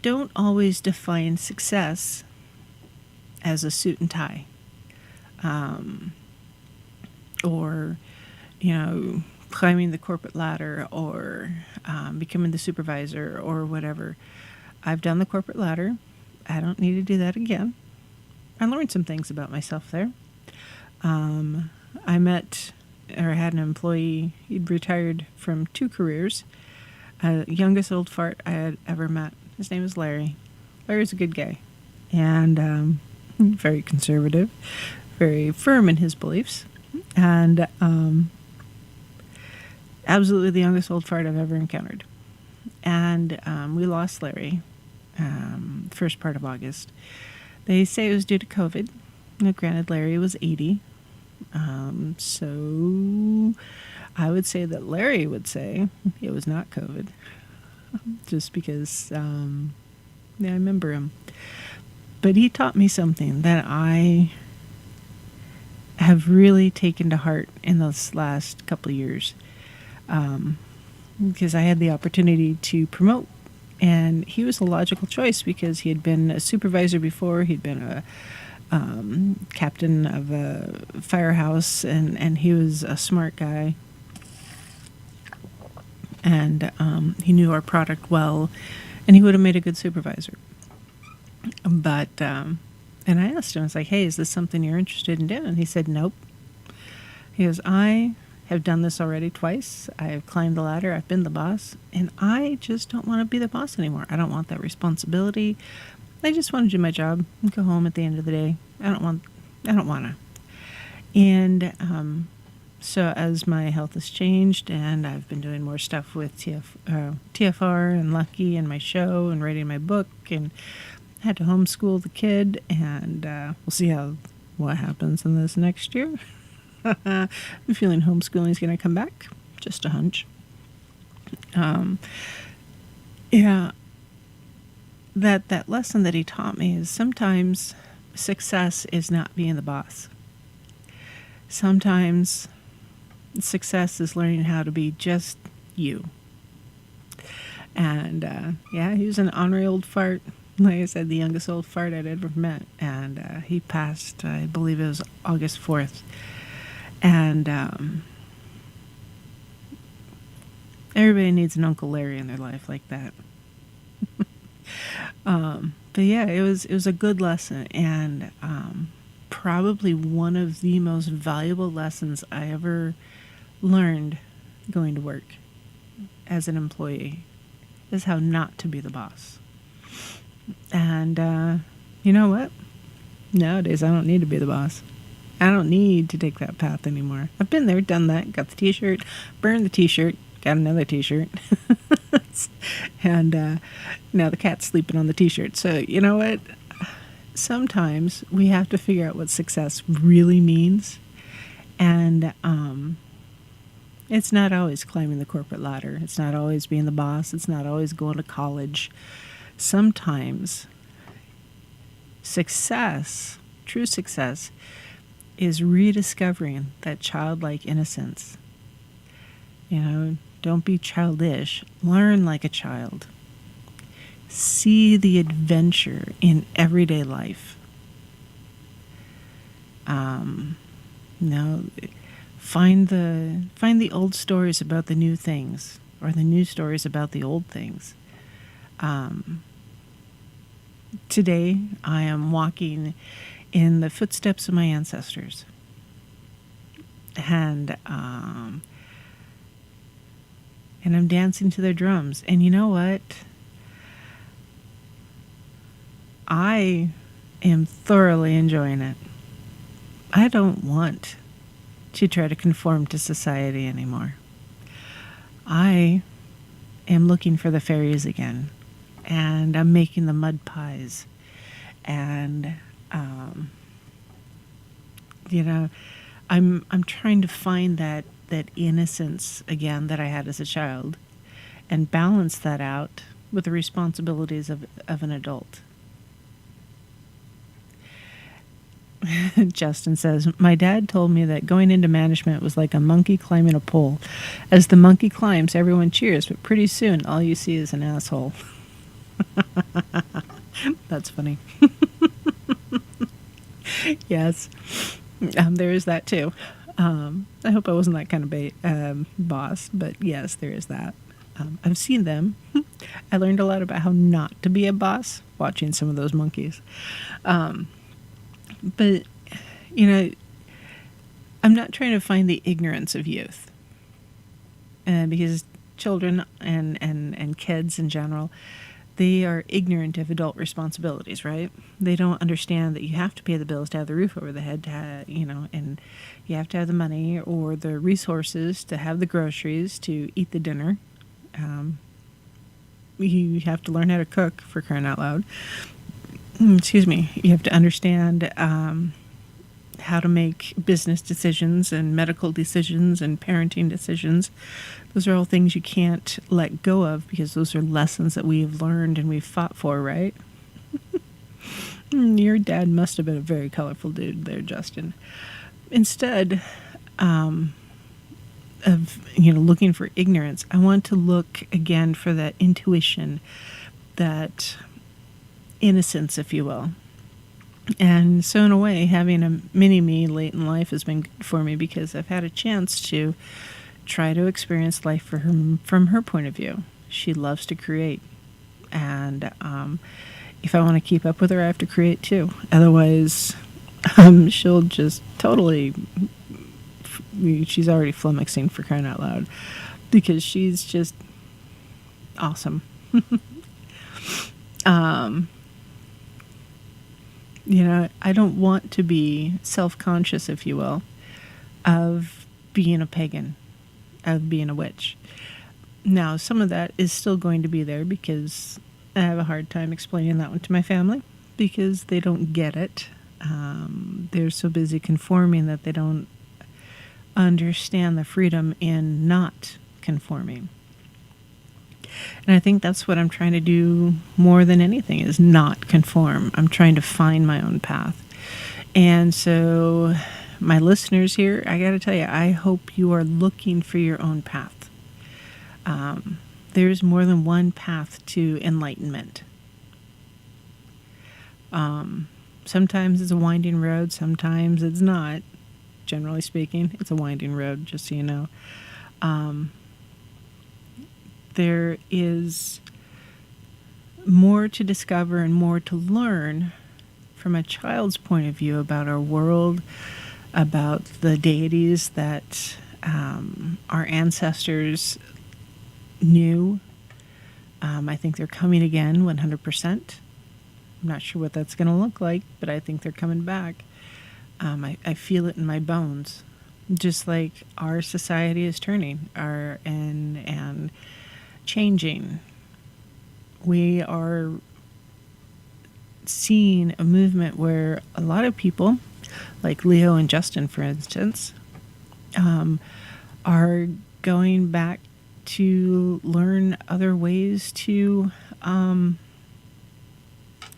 Don't always define success as a suit and tie. Or climbing the corporate ladder or becoming the supervisor or whatever. I've done the corporate ladder. I don't need to do that again. I learned some things about myself there. I had an employee. He'd retired from 2 careers. Youngest old fart I had ever met. His name was Larry. Larry's a good guy. And very conservative, very firm in his beliefs. And absolutely the youngest old fart I've ever encountered. And we lost Larry first part of August. They say it was due to COVID. Now, granted, Larry was 80. So I would say that Larry would say it was not COVID. Just because, I remember him. But he taught me something that I have really taken to heart in this last couple of years. Because I had the opportunity to promote. And he was a logical choice because he had been a supervisor before. He'd been a captain of a firehouse, and he was a smart guy. And he knew our product well, and he would have made a good supervisor. But, and I asked him, I was like, hey, is this something you're interested in doing? And he said, nope. He goes, I have done this already twice. I have climbed the ladder. I've been the boss, and I just don't want to be the boss anymore. I don't want that responsibility. I just want to do my job and go home at the end of the day. I don't want to. And so as my health has changed and I've been doing more stuff with TFR and Lucky and my show and writing my book and had to homeschool the kid, and we'll see what happens in this next year. I'm feeling homeschooling is going to come back. Just a hunch. Yeah. That lesson that he taught me is sometimes success is not being the boss. Sometimes success is learning how to be just you. And he was an ornery old fart. Like I said, the youngest old fart I'd ever met. And he passed, I believe it was August 4th. And everybody needs an Uncle Larry in their life like that. But yeah, it was a good lesson, and probably one of the most valuable lessons I ever learned going to work. as an employee, is how not to be the boss. And you know what? Nowadays, I don't need to be the boss. I don't need to take that path anymore. I've been there, done that, got the t-shirt, burned the t-shirt, got another t-shirt. And now the cat's sleeping on the t-shirt. So, you know what? Sometimes we have to figure out what success really means. And it's not always climbing the corporate ladder. It's not always being the boss. It's not always going to college. Sometimes success, true success, is rediscovering that childlike innocence. You know, don't be childish. Learn like a child. See the adventure in everyday life. Find the old stories about the new things, or the new stories about the old things. Today, I am walking in the footsteps of my ancestors, and I'm dancing to their drums. And you know what? I am thoroughly enjoying it. I don't want to try to conform to society anymore. I am looking for the fairies again, and I'm making the mud pies, and I'm trying to find that innocence again that I had as a child, and balance that out with the responsibilities of an adult. Justin says, my dad told me that going into management was like a monkey climbing a pole. As the monkey climbs, everyone cheers, but pretty soon all you see is an asshole. That's funny. Yes, there is that too. I hope I wasn't that kind of boss, but yes, there is that. I've seen them. I learned a lot about how not to be a boss watching some of those monkeys. But, I'm not trying to find the ignorance of youth. Because children and kids in general, they are ignorant of adult responsibilities, right? They don't understand that you have to pay the bills to have the roof over the head, and you have to have the money or the resources to have the groceries to eat the dinner. You have to learn how to cook, for crying out loud. Excuse me. You have to understand how to make business decisions and medical decisions and parenting decisions. Those are all things you can't let go of, because those are lessons that we've learned and we've fought for, right? Your dad must have been a very colorful dude there, Justin. Instead of looking for ignorance, I want to look again for that intuition, that innocence, if you will. And so in a way, having a mini-me late in life has been good for me, because I've had a chance to try to experience life from her point of view. She loves to create. And if I want to keep up with her, I have to create too. Otherwise, she'll just totally... She's already flummoxing, for crying out loud, because she's just awesome. I don't want to be self-conscious, if you will, of being a pagan, of being a witch. Now, some of that is still going to be there, because I have a hard time explaining that one to my family, because they don't get it. They're so busy conforming that they don't understand the freedom in not conforming. And I think that's what I'm trying to do more than anything, is not conform. I'm trying to find my own path. And so my listeners here, I got to tell you, I hope you are looking for your own path. There's more than one path to enlightenment. Sometimes it's a winding road, sometimes it's not. Generally speaking, it's a winding road, just so you know. There is more to discover and more to learn from a child's point of view about our world, about the deities that our ancestors new. I think they're coming again 100%. I'm not sure what that's going to look like, but I think they're coming back. I feel it in my bones, just like our society is turning and changing. We are seeing a movement where a lot of people, like Leo and Justin, for instance, are going back to learn other ways to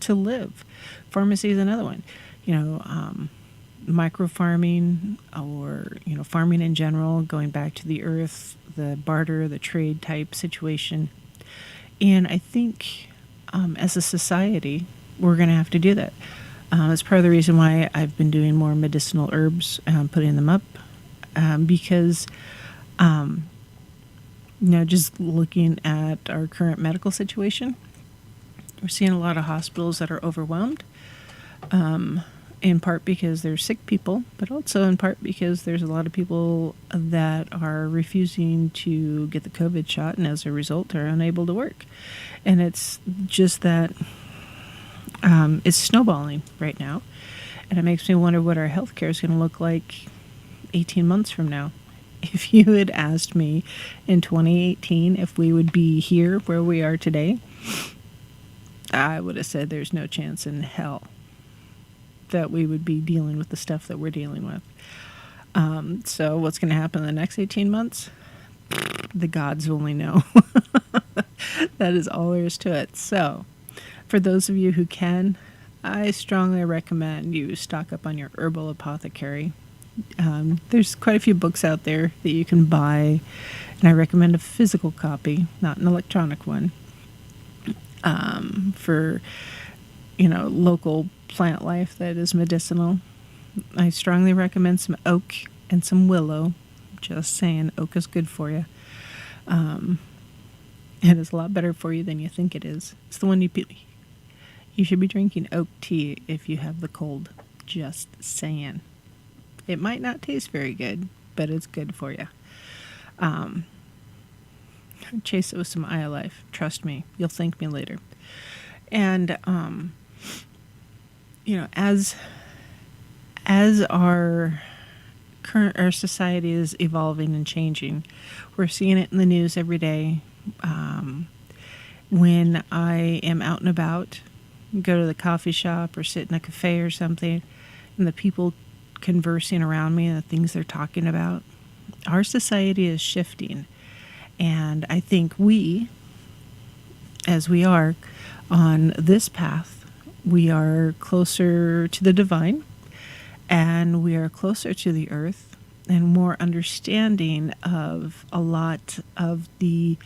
live. Pharmacy is another one. Micro farming, or farming in general, going back to the earth, the barter, the trade type situation. And I think as a society, we're going to have to do that. That's part of the reason why I've been doing more medicinal herbs, putting them up, because just looking at our current medical situation, we're seeing a lot of hospitals that are overwhelmed, in part because there's sick people, but also in part because there's a lot of people that are refusing to get the COVID shot, and as a result are unable to work. And it's just that it's snowballing right now, and it makes me wonder what our healthcare is going to look like 18 months from now. If you had asked me in 2018 if we would be here where we are today, I would have said there's no chance in hell that we would be dealing with the stuff that we're dealing with. So what's going to happen in the next 18 months? The gods only know. That is all there is to it. So for those of you who can, I strongly recommend you stock up on your herbal apothecary. There's quite a few books out there that you can buy, and I recommend a physical copy, not an electronic one, for local plant life that is medicinal. I strongly recommend some oak and some willow. Just saying, oak is good for you. And it's a lot better for you than you think it is. It's the one you should be drinking oak tea if you have the cold. Just saying. It might not taste very good, but it's good for you. Chase it with some Eye Life. Trust me, you'll thank me later. And as our society is evolving and changing, we're seeing it in the news every day. When I am out and about, go to the coffee shop or sit in a cafe or something, and the people conversing around me and the things they're talking about, our society is shifting. And I think we, as we are on this path, we are closer to the divine, and we are closer to the earth, and more understanding of a lot of the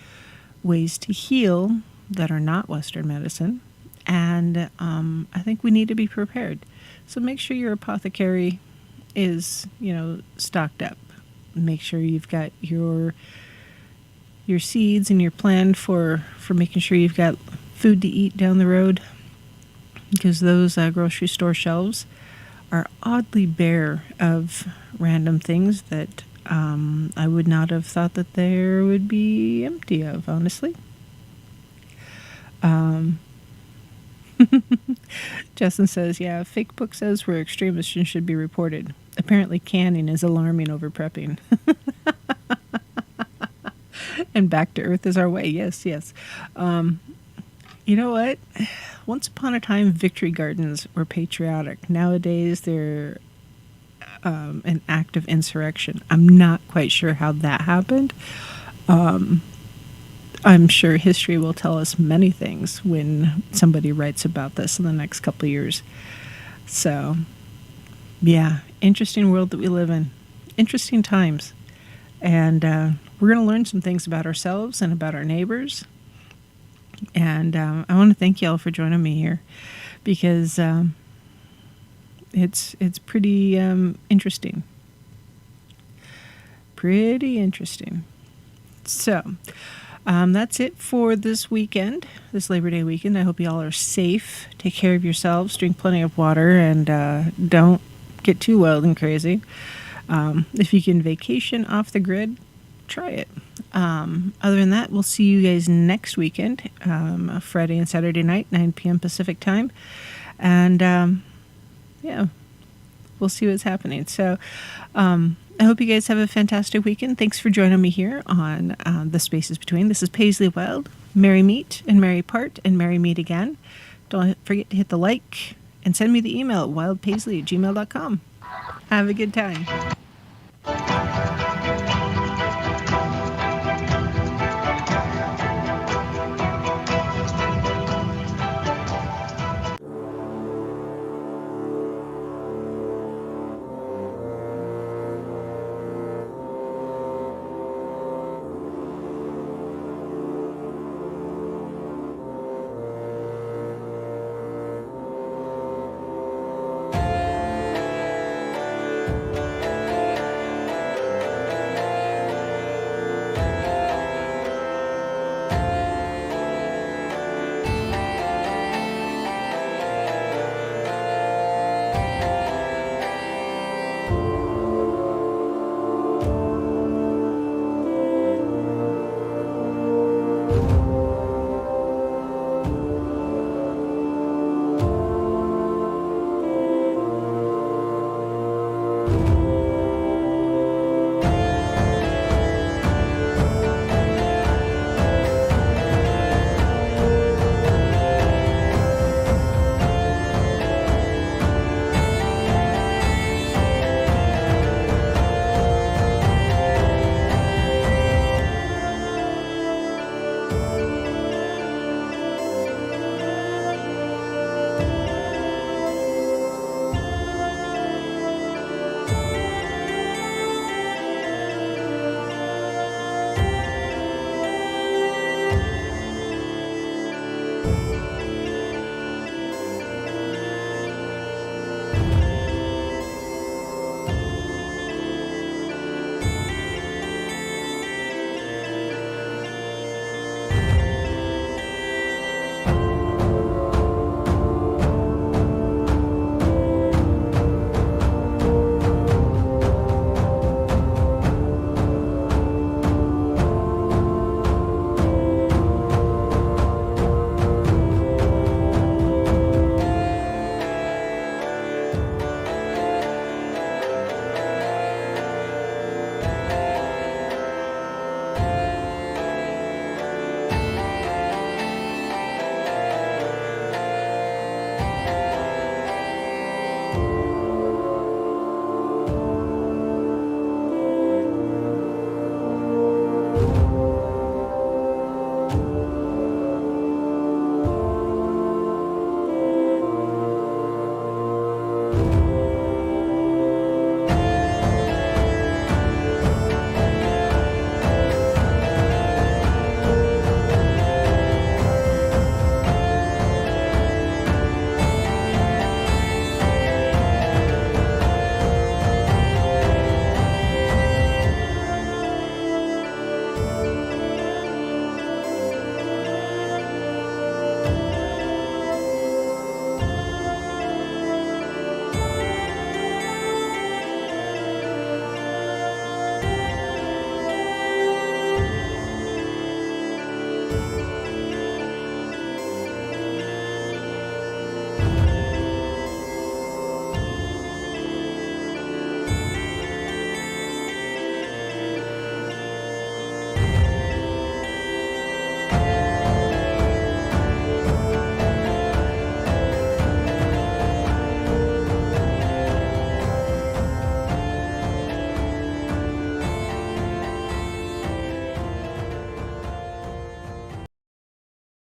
ways to heal that are not Western medicine. And I think we need to be prepared. So make sure your apothecary is, stocked up. Make sure you've got your seeds and your plan for making sure you've got food to eat down the road, because those grocery store shelves are oddly bare of random things that I would not have thought that there would be empty of, honestly. Justin says, yeah, fake book says we're extremists and should be reported. Apparently canning is alarming over prepping. And back to earth is our way. Yes. You know what? Once upon a time, victory gardens were patriotic. Nowadays, they're an act of insurrection. I'm not quite sure how that happened. I'm sure history will tell us many things when somebody writes about this in the next couple of years. So, yeah, interesting world that we live in. Interesting times. And we're going to learn some things about ourselves and about our neighbors. And I want to thank y'all for joining me here, because it's pretty interesting. Pretty interesting. So, that's it for this weekend, this Labor Day weekend. I hope you all are safe. Take care of yourselves. Drink plenty of water, and don't get too wild and crazy. If you can vacation off the grid, try it. Other than that, we'll see you guys next weekend, Friday and Saturday night, 9 p.m. Pacific time. And yeah, we'll see what's happening. So I hope you guys have a fantastic weekend. Thanks for joining me here on The Spaces Between. This is Paisley Wild. Merry meet and merry part and merry meet again. Don't forget to hit the like and send me the email at wildepaisley@gmail.com. Have a good time.